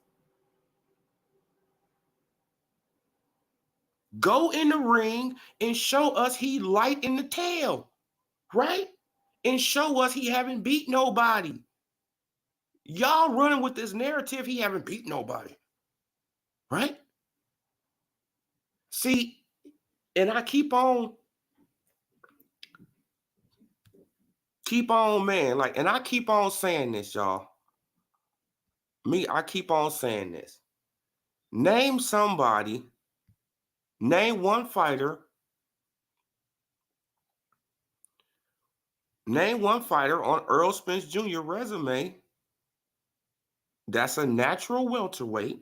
Go in the ring and show us he light in the tail, right? And show us he haven't beat nobody. Y'all running with this narrative he haven't beat nobody, right? See, and I keep on, man, like, and I keep on saying this, y'all. I keep on saying this. Name somebody, name one fighter, on Earl Spence Jr. resume that's a natural welterweight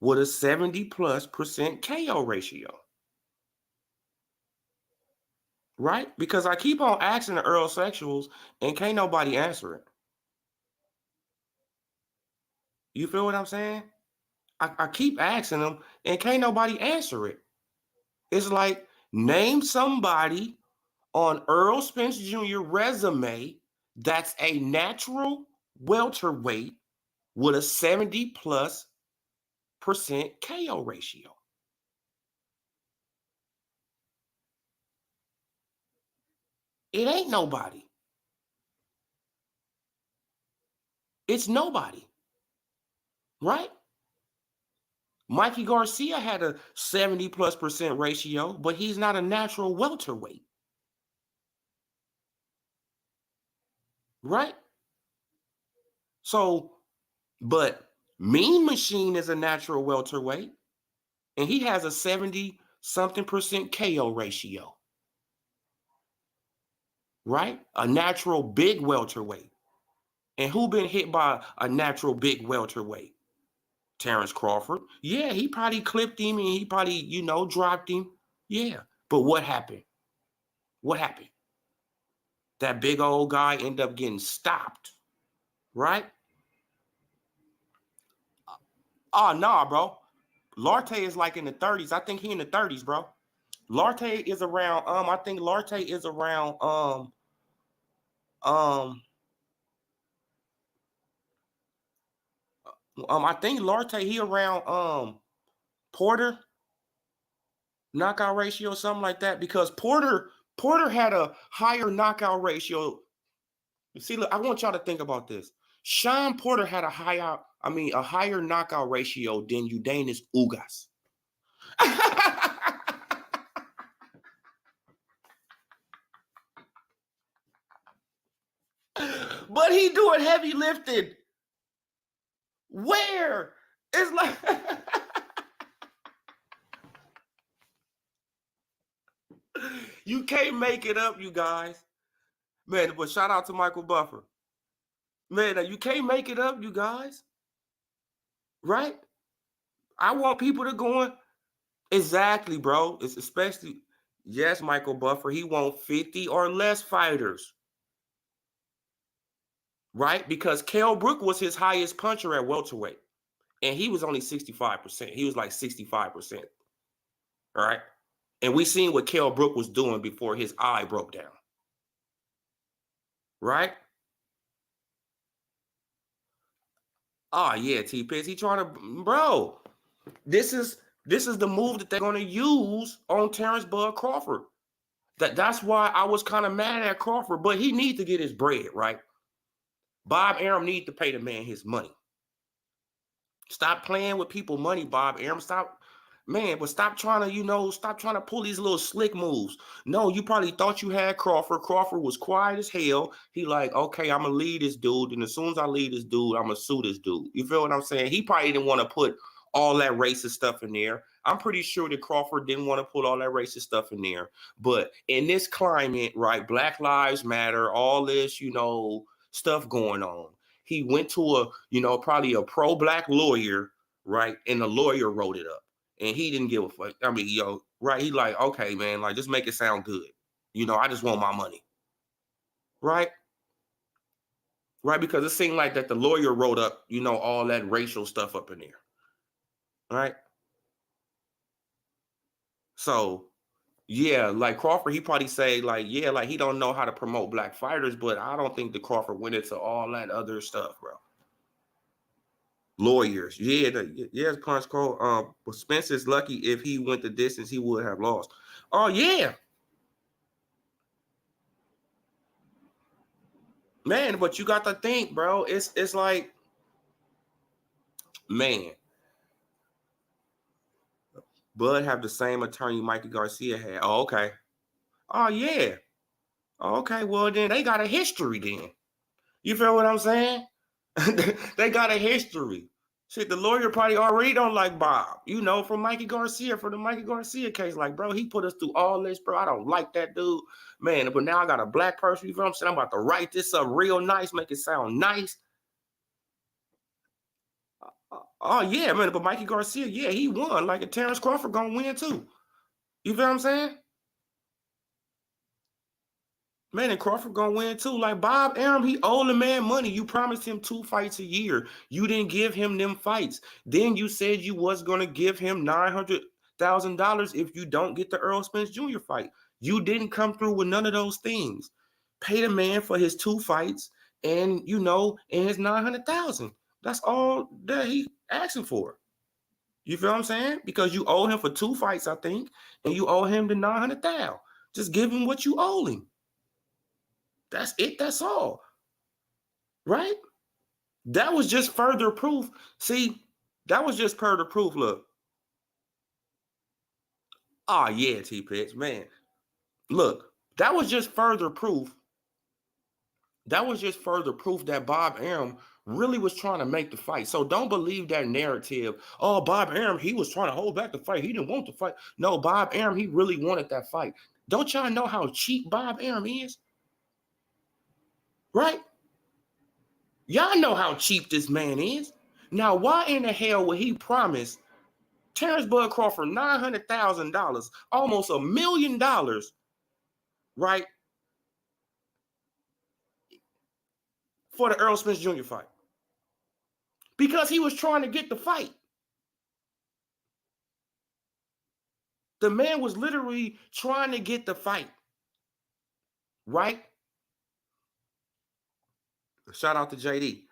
with a 70+% KO ratio. Right? Because I keep on asking the Earl sexuals and can't nobody answer it. You feel what I'm saying? I keep asking them and can't nobody answer it. It's like, name somebody on Earl Spence Jr. resume that's a natural welterweight with a 70+% KO ratio. It ain't nobody. It's nobody. Right? Mikey Garcia had a 70+% ratio, but he's not a natural welterweight. Right? So, but Mean Machine is a natural welterweight, and he has a 70-something% KO ratio. Right? A natural big welterweight. And who been hit by a natural big welterweight? Terrence Crawford. Yeah, he probably clipped him and he probably, dropped him. Yeah. But what happened? What happened? That big old guy ended up getting stopped. Right? Oh, nah, bro. Larte is like in the 30s. I think he in the 30s, bro. Larte is around, I think Larte is around, I think Larte, he around, Porter knockout ratio, something like that, because Porter had a higher knockout ratio. See, look, I want y'all to think about this. Sean Porter had a higher knockout ratio than Udenis Ugas. But he doing heavy lifting. Where? It's like you can't make it up, you guys. Man, but shout out to Michael Buffer. Man, you can't make it up, you guys. Right? I want people to go on. Exactly, bro. It's especially, yes, Michael Buffer, he want 50 or less fighters. Right? Because Kell Brook was his highest puncher at welterweight. And he was only 65%. He was like 65%. All right? And we seen what Kell Brook was doing before his eye broke down. Right? Oh, yeah, T-Piz. He trying to, bro, this is the move that they're going to use on Terrence Bud Crawford. That's why I was kind of mad at Crawford, but he needs to get his bread, right? Bob Arum needs to pay the man his money. Stop playing with people's money, Bob Arum. Stop trying to pull these little slick moves. No, you probably thought you had Crawford. Crawford was quiet as hell. He like, okay, I'm going to lead this dude. And as soon as I lead this dude, I'm going to sue this dude. You feel what I'm saying? He probably didn't want to put all that racist stuff in there. I'm pretty sure that Crawford didn't want to put all that racist stuff in there. But in this climate, right, Black Lives Matter, all this, stuff going on. He went to probably a pro-black lawyer, right? And the lawyer wrote it up. And he didn't give a fuck. I mean, right? He like, okay, man, like, just make it sound good. I just want my money. Right? Right? Because it seemed like that the lawyer wrote up, all that racial stuff up in there. Right? So, Yeah, like Crawford, he probably say like, yeah, like he don't know how to promote black fighters, but I don't think the Crawford went into all that other stuff, bro. Lawyers, yeah, yeah, punch code. But Spencer's lucky if he went the distance, he would have lost. Oh yeah, man. But you got to think, bro. It's like, man, Bud have the same attorney Mikey Garcia had. Oh, okay. Oh yeah. Oh, okay. Well, then they got a history. Then you feel what I'm saying? They got a history. Shit, the lawyer probably already don't like Bob, from Mikey Garcia, for the Mikey Garcia case. Like, bro, he put us through all this, bro. I don't like that dude. Man, but now I got a black person, you feel what I'm saying? I'm about to write this up real nice, make it sound nice. Oh, yeah, man, but Mikey Garcia, yeah, he won. Like, a Terrence Crawford gonna win, too. You feel what I'm saying? Man, and Crawford gonna win too. Like Bob Arum, he owed the man money. You promised him 2 fights a year. You didn't give him them fights. Then you said you was gonna give him $900,000 if you don't get the Earl Spence Jr. fight. You didn't come through with none of those things. Pay the man for his 2 fights and and his 900,000. That's all that he asking for. You feel what I'm saying? Because you owe him for 2 fights, I think, and you owe him the 900,000. Just give him what you owe him. That's it. That's all. Right? That was just further proof. See, that was just further proof. Look. Oh, yeah, T-Pitch, man. Look, that was just further proof. That was just further proof that Bob Arum really was trying to make the fight. So don't believe that narrative. Oh, Bob Arum, he was trying to hold back the fight. He didn't want the fight. No, Bob Arum, he really wanted that fight. Don't y'all know how cheap Bob Arum is? Right? Y'all know how cheap this man is. Now, why in the hell would he promise Terrence Bud Crawford $900,000, almost $1 million, right, for the Earl Spence Jr. fight? Because he was trying to get the fight. The man was literally trying to get the fight, right? Shout out to JD.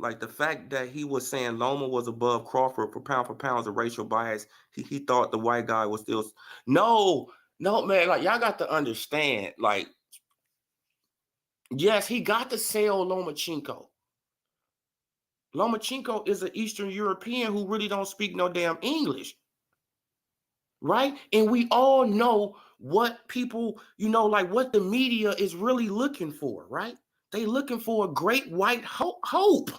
Like the fact that he was saying Loma was above Crawford for pound is a racial bias. He thought the white guy was still no, man. Like y'all got to understand. Like, yes, he got to sell Lomachenko. Lomachenko is an Eastern European who really don't speak no damn English. Right? And we all know what people, like what the media is really looking for, right? They looking for a great white hope.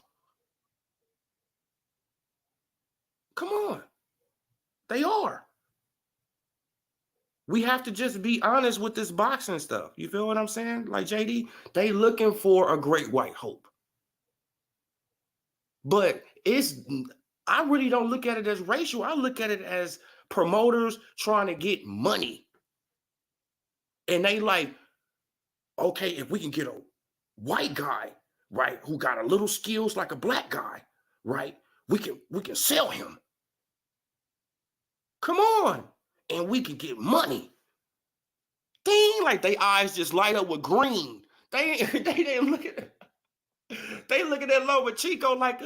Come on. They are. We have to just be honest with this boxing stuff. You feel what I'm saying? Like JD, they looking for a great white hope. But I really don't look at it as racial. I look at it as promoters trying to get money. And they like, okay, if we can get a white guy, right, who got a little skills like a black guy, right, we can sell him. Come on. And we can get money. Ding, like they eyes just light up with green. They didn't look at it. They looking at Lomachenko like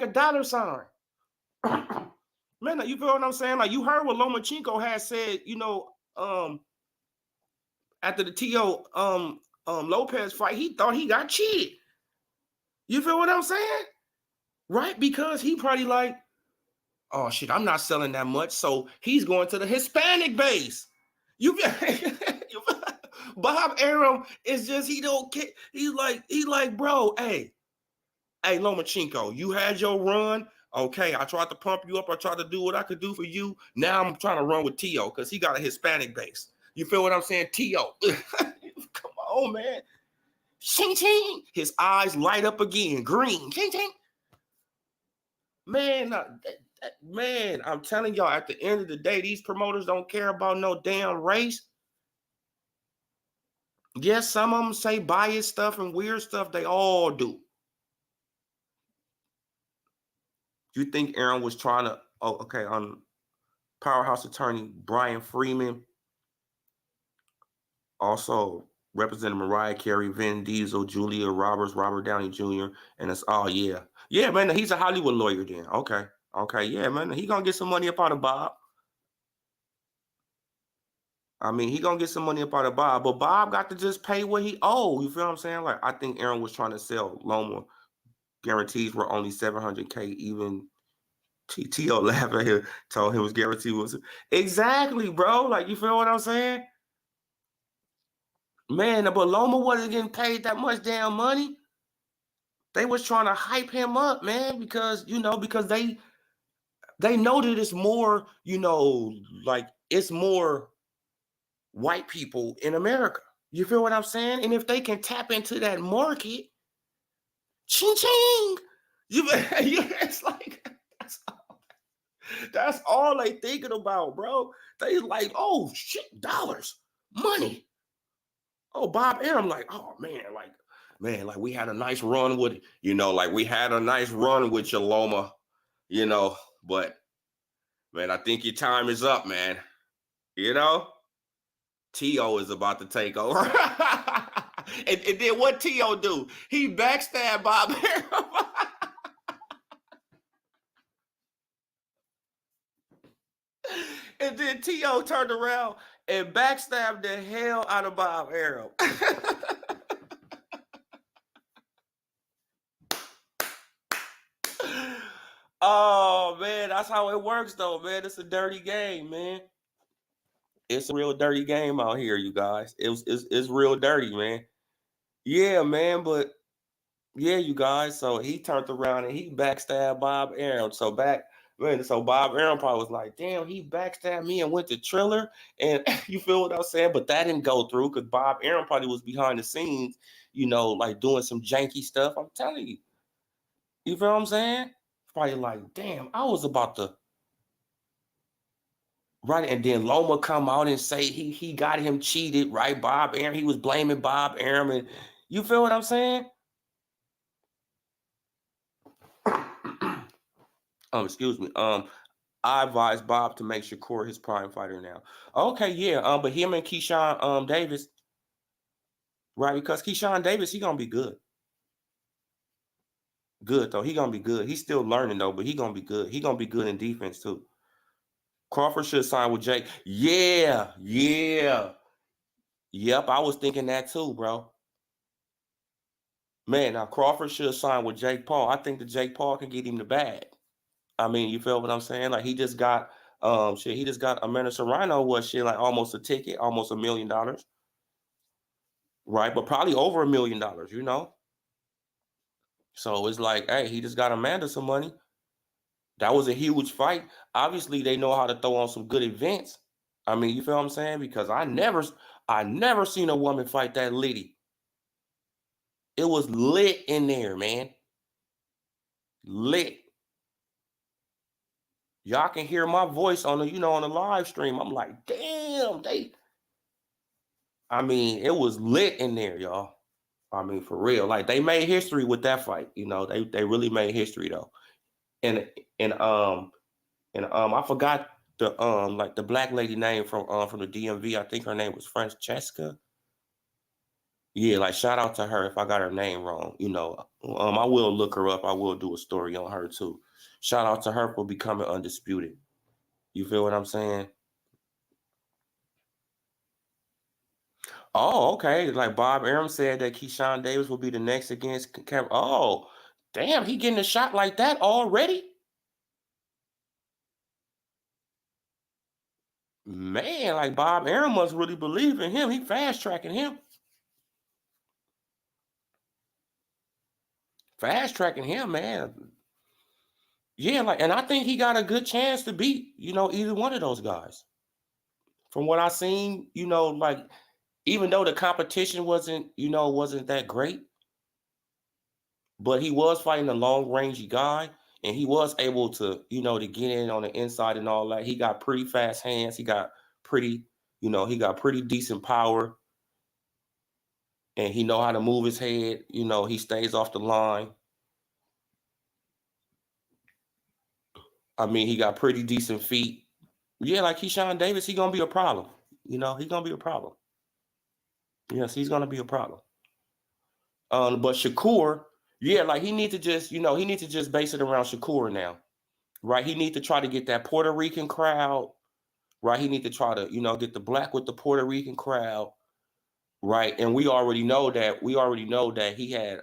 a dollar sign. Man, you feel what I'm saying? Like you heard what Lomachenko had said, after the T.O. Lopez fight, he thought he got cheated. You feel what I'm saying? Right? Because he probably like, oh shit, I'm not selling that much. So he's going to the Hispanic base. Bob Arum is just, he don't care. He's like, bro, hey, Lomachenko, you had your run. Okay, I tried to pump you up. I tried to do what I could do for you. Now I'm trying to run with T.O. because he got a Hispanic base. You feel what I'm saying? T.O. Come on, man. Ching, ching. His eyes light up again. Green. Ching, ching. Man, man, I'm telling y'all, at the end of the day, these promoters don't care about no damn race. Yes, some of them say biased stuff and weird stuff. They all do. You think Aaron was trying to? Oh, okay. Powerhouse attorney Brian Freeman. Also representing Mariah Carey, Vin Diesel, Julia Roberts, Robert Downey Jr. And it's yeah, man. He's a Hollywood lawyer then. Okay, yeah, man. He gonna get some money up out of Bob. I mean, he gonna get some money up out of Bob, but Bob got to just pay what he owe. You feel what I'm saying? Like I think Aaron was trying to sell Loma. Guarantees were only $700K. Even T.O. laughed at him, told him his guarantee was exactly, bro. Like you feel what I'm saying? Man, but Loma wasn't getting paid that much damn money. They was trying to hype him up, man, because because they know that it's more, like it's more white people in America. You feel what I'm saying? And if they can tap into that market, ching ching, it's like that's all they thinking about, bro. They like, oh shit, dollars, money. Oh, Bob Arum, like, oh man, like we had a nice run with, like we had a nice run with Loma, but man, I think your time is up, man. T.O. is about to take over. and then what T.O. do? He backstabbed Bob Arum. And then T.O. turned around and backstabbed the hell out of Bob Arum. Oh man, that's how it works though, man. It's a dirty game, man. It's a real dirty game out here, you guys. It's real dirty, man. Yeah, man, but yeah, you guys. So he turned around and he backstabbed Bob Arum. So Bob Arum probably was like, damn, he backstabbed me and went to Triller. And you feel what I'm saying? But that didn't go through because Bob Arum probably was behind the scenes, like doing some janky stuff. I'm telling you. You feel what I'm saying? Probably like, damn, I was about to. Right, and then Loma come out and say he got him cheated, right? Bob Arum, he was blaming Bob Arum, and you feel what I'm saying? Excuse me. I advise Bob to make Shakur his prime fighter now. Okay, yeah. But him and Keyshawn Davis, right? Because Keyshawn Davis, he gonna be good. Good though. He gonna be good. He's still learning though, but he gonna be good. He gonna be good in defense too. Crawford should sign with Jake. Yeah. Yep, I was thinking that too, bro. Man, now Crawford should sign with Jake Paul. I think that Jake Paul can get him the bag. I mean, you feel what I'm saying? Like he just got he just got Amanda Serrano like almost a ticket, almost $1 million. Right? But probably over $1 million, So it's like, hey, he just got Amanda some money. That was a huge fight. Obviously, they know how to throw on some good events. I mean, you feel what I'm saying? Because I never seen a woman fight that litty. It was lit in there, man. Lit. Y'all can hear my voice on the live stream. I'm like, damn, I mean, it was lit in there, y'all. I mean, for real. Like they made history with that fight. They really made history though. And and I forgot the black lady name from the DMV. I think her name was Francesca. Yeah, like shout out to her if I got her name wrong. I will look her up. I will do a story on her too. Shout out to her for becoming undisputed. You feel what I'm saying? Oh, okay. Like Bob Arum said that Keyshawn Davis will be the next against Cam. Oh, damn, he getting a shot like that already? Man, like Bob Arum must really believe in him. He fast tracking him. Fast tracking him, man. Yeah, and I think he got a good chance to beat, either one of those guys. From what I seen, like even though the competition wasn't that great, but he was fighting a long rangey guy, and he was able to, to get in on the inside and all that. He got pretty fast hands. He got pretty, he got pretty decent power, and he know how to move his head. He stays off the line. I mean, he got pretty decent feet. Yeah, like Keyshawn Davis, he gonna be a problem. You know, he's gonna be a problem. Yes, he's gonna be a problem. But Shakur, yeah, like he needs to just, he needs to just base it around Shakur now, right? He needs to try to get that Puerto Rican crowd, right? He needs to try to, get the black with the Puerto Rican crowd, right? And we already know that he had,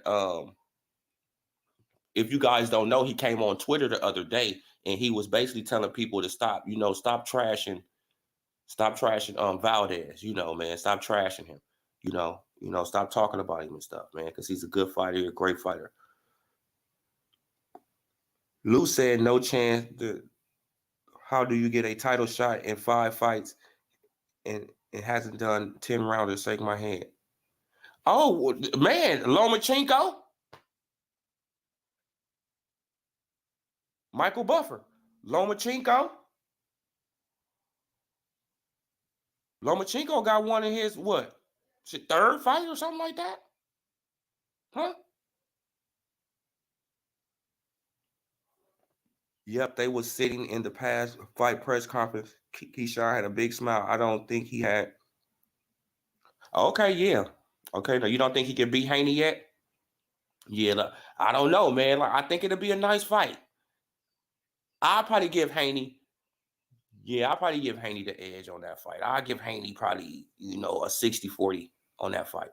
if you guys don't know, he came on Twitter the other day and he was basically telling people to stop, stop trashing Valdez, man, stop trashing him, stop talking about him and stuff, man, because he's a good fighter, a great fighter. Lou said no chance. How do you get a title shot in 5 fights and it hasn't done 10 rounders? Shake my head. Oh, man, Lomachenko? Michael Buffer. Lomachenko? Lomachenko got one in his, what? 3rd fight or something like that? Huh? Yep, they was sitting in the past fight press conference. Keyshawn had a big smile. I don't think he had. Okay, yeah. Okay, now you don't think he can beat Haney yet? Yeah, look, I don't know, man. Like, I think it'll be a nice fight. I'll probably give Haney. Yeah, I'll probably give Haney the edge on that fight. I'll give Haney probably, a 60-40 on that fight.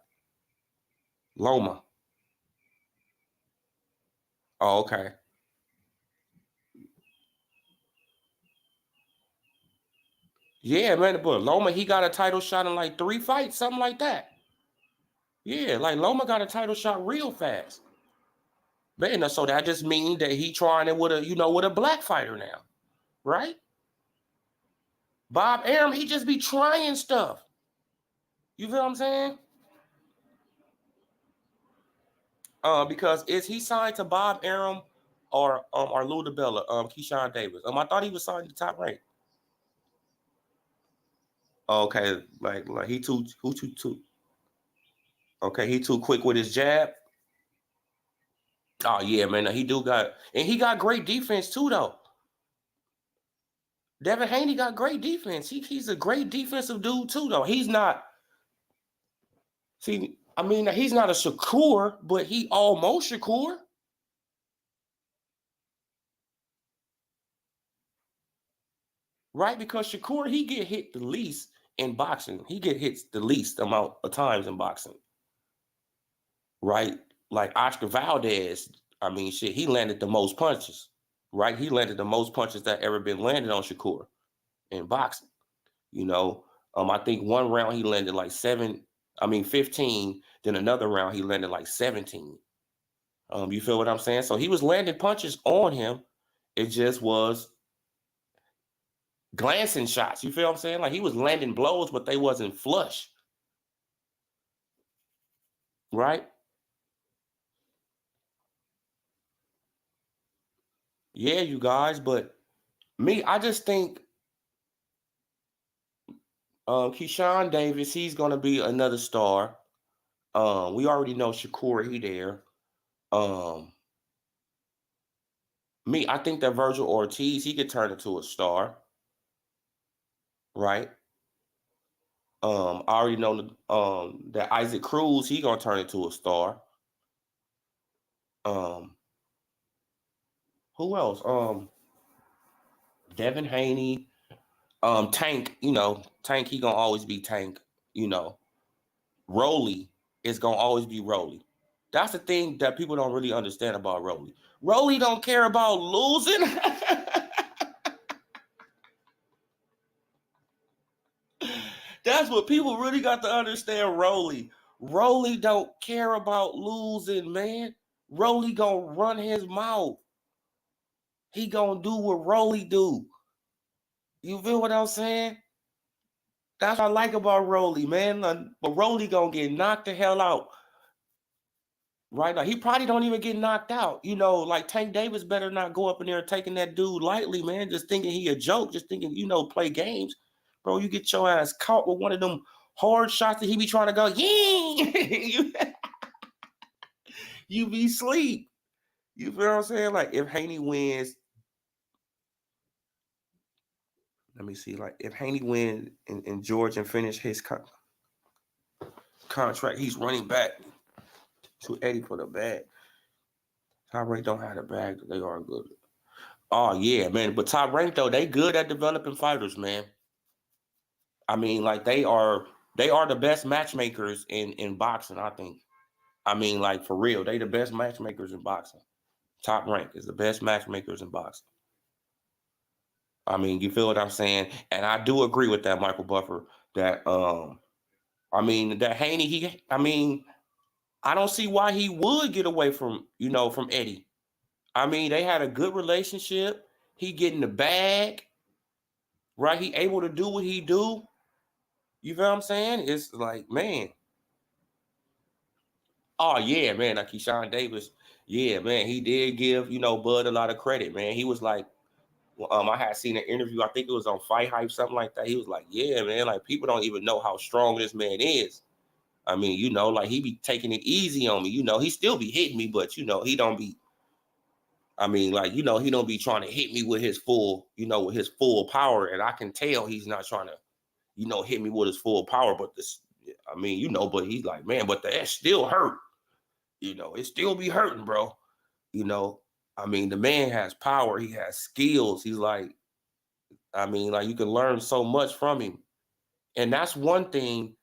Loma. Oh, okay. Yeah, man, but Loma, he got a title shot in like 3 fights, something like that. Yeah, like Loma got a title shot real fast. Man, so that just means that he trying it with a black fighter now, right? Bob Arum, he just be trying stuff. You feel what I'm saying? Because is he signed to Bob Arum or Lou DiBella, Keyshawn Davis? I thought he was signed to Top Rank. Okay, like he too. Okay, he too quick with his jab. Oh yeah, man, he got great defense too, though. Devin Haney got great defense. He's a great defensive dude too, though. He's not. See, he's not a Shakur, but he almost Shakur. Right? Because Shakur, he get hit the least in boxing. He get hit the least amount of times in boxing. Right? Like Oscar Valdez, he landed the most punches. Right? He landed the most punches that ever been landed on Shakur in boxing. I think one round he landed like 15. Then another round he landed like 17. You feel what I'm saying? So he was landing punches on him. It just was glancing shots. You feel what I'm saying? Like he was landing blows, but they wasn't flush. Right? Yeah, you guys, but I just think Keyshawn Davis, he's gonna be another star. We already know Shakur, he there. I think that Virgil Ortiz, he could turn into a star. Right? I already know that Isaac Cruz, he gonna turn into a star. Who else? Devin Haney, Tank. Tank. He gonna always be Tank. Rolly is gonna always be Rolly. That's the thing that people don't really understand about Rolly. Rolly don't care about losing. That's what people really got to understand. Rolly don't care about losing, man. Rolly gonna run his mouth. He gonna do what Rolly do. You feel what I'm saying? That's what I like about Rolly, man. But Rolly gonna get knocked the hell out. Right now, he probably don't even get knocked out. Like Tank Davis better not go up in there taking that dude lightly, man. Just thinking he a joke, just thinking, play games. Bro, you get your ass caught with one of them hard shots that he be trying to go, yeah. You be sleep. You feel what I'm saying? Like if Haney wins, Let me see. Like if Haney win in Georgia and finish his contract, he's running back to Eddie for the bag. Top Rank don't have the bag. They are good. Oh yeah, man. But Top Rank though, they good at developing fighters, man. I mean, like they are the best matchmakers in boxing, I think. I mean, like for real, they the best matchmakers in boxing. Top Rank is the best matchmakers in boxing. I mean, you feel what I'm saying? And I do agree with that, Michael Buffer, that I mean, that Haney, I don't see why he would get away from, from Eddie. I mean, they had a good relationship. He getting the bag, right? He able to do what he do. You feel what I'm saying? It's like, man. Oh, yeah, man. Like Keyshawn Davis. Yeah, man. He did give, Bud a lot of credit, man. He was like, I had seen an interview, I think it was on Fight Hype, something like that. He was like, yeah, man, like people don't even know how strong this man is. I mean, like he be taking it easy on me. He still be hitting me, but he don't be, I mean, like, he don't be trying to hit me with his full, with his full power. And I can tell he's not trying to, hit me with his full power. But this, I mean, but he's like, man, but that still hurt. It still be hurting, bro. I mean, the man has power. He has skills. He's like, I mean, like you can learn so much from him. And that's one thing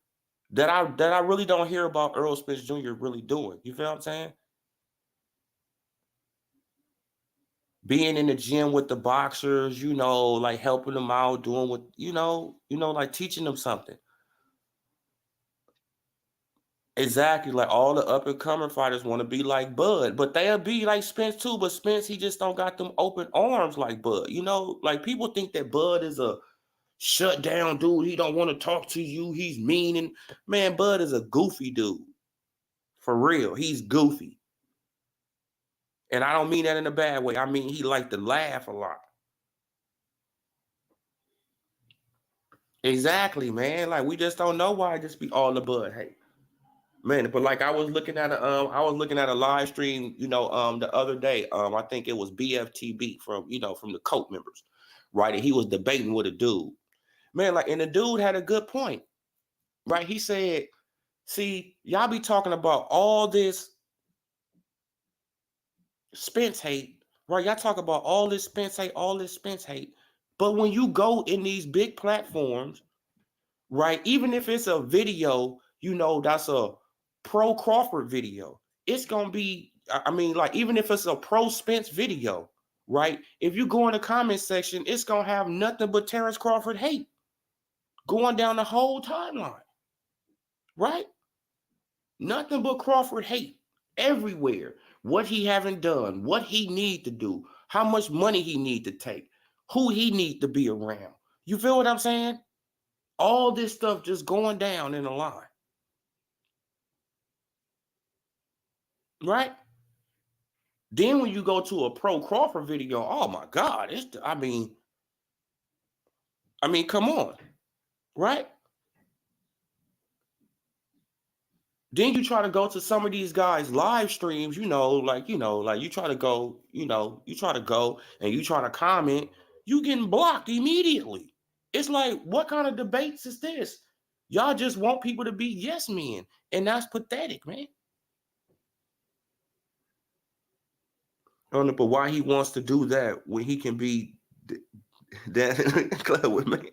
that I really don't hear about Earl Spence Jr. really doing. You feel what I'm saying? Being in the gym with the boxers, like helping them out, doing what, like teaching them something. Exactly. Like all the up and coming fighters want to be like Bud, but they'll be like Spence too. But Spence, he just don't got them open arms like Bud. Like people think that Bud is a shut down dude. He don't want to talk to you. He's mean. And man, Bud is a goofy dude. For real. He's goofy. And I don't mean that in a bad way. I mean, he like to laugh a lot. Exactly, man. Like we just don't know why it just be all the Bud hate. Man, but like I was looking at a live stream, the other day. I think it was BFTB from the Coke members, right? And he was debating with a dude. Man, like, and the dude had a good point, right? He said, see, y'all be talking about all this Spence hate, right? Y'all talk about all this Spence hate. But when you go in these big platforms, right, even if it's a video, that's a pro Crawford video, it's going to be, I mean, like, even if it's a pro Spence video, right? If you go in the comment section, it's going to have nothing but Terrence Crawford hate going down the whole timeline, right? Nothing but Crawford hate everywhere. What he haven't done, what he need to do, how much money he need to take, who he need to be around. You feel what I'm saying? All this stuff just going down in a line. Right? Then when you go to a pro Crawford video, oh my God, I mean, come on. Right? Then you try to go to some of these guys' live streams, like you try to go, and you try to comment, you getting blocked immediately. It's like, what kind of debates is this? Y'all just want people to be yes men, and that's pathetic, man. I don't know, but why he wants to do that when he can be that clever, man.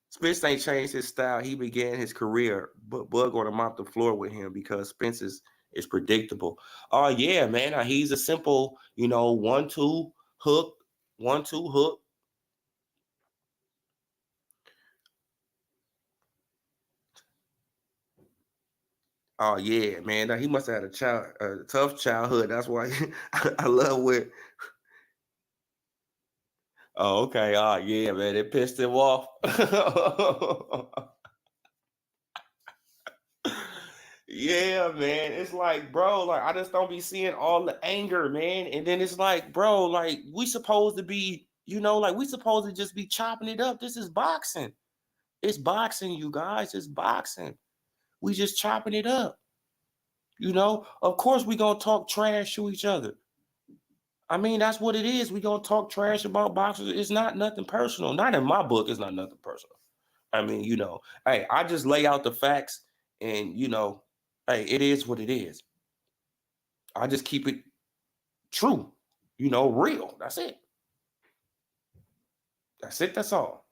Spence ain't changed his style. He began his career, but Bud going to mop the floor with him because Spence is predictable. Oh yeah, man. He's a simple, 1-2 hook, 1-2 hook. Oh yeah, man. He must have had a tough childhood. That's why I love where. Oh, okay. Oh yeah, man. It pissed him off. Yeah, man. It's like, bro, like I just don't be seeing all the anger, man. And then it's like, bro, like we supposed to be, like we supposed to just be chopping it up. This is boxing. It's boxing, you guys. It's boxing. We just chopping it up. Of course we gonna talk trash to each other. I mean, that's what it is. We gonna talk trash about boxers. It's not nothing personal. Not in my book. It's not nothing personal. I mean, hey, I just lay out the facts, and hey, it is what it is. I just keep it true, real. That's it. That's it. That's all.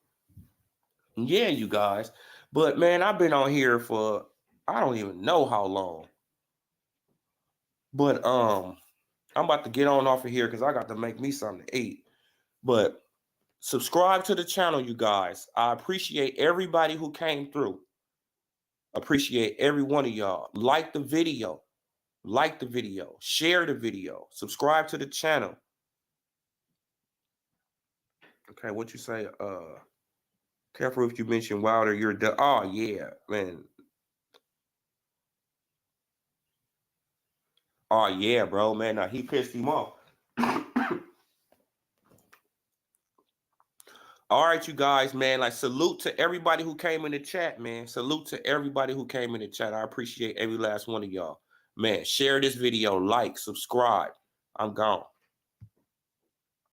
Yeah, you guys. But man, I've been on here for I don't even know how long. But I'm about to get on off of here because I got to make me something to eat. But subscribe to the channel, you guys. I appreciate everybody who came through. Appreciate every one of y'all. Like the video. Like the video. Share the video. Subscribe to the channel. Okay, what you say? Careful if you mention Wilder, you're done. Oh yeah, man. Oh yeah, bro, man. Now he pissed him off. All right, you guys, man. Like, salute to everybody who came in the chat, man. Salute to everybody who came in the chat. I appreciate every last one of y'all. Man, share this video, like, subscribe. I'm gone.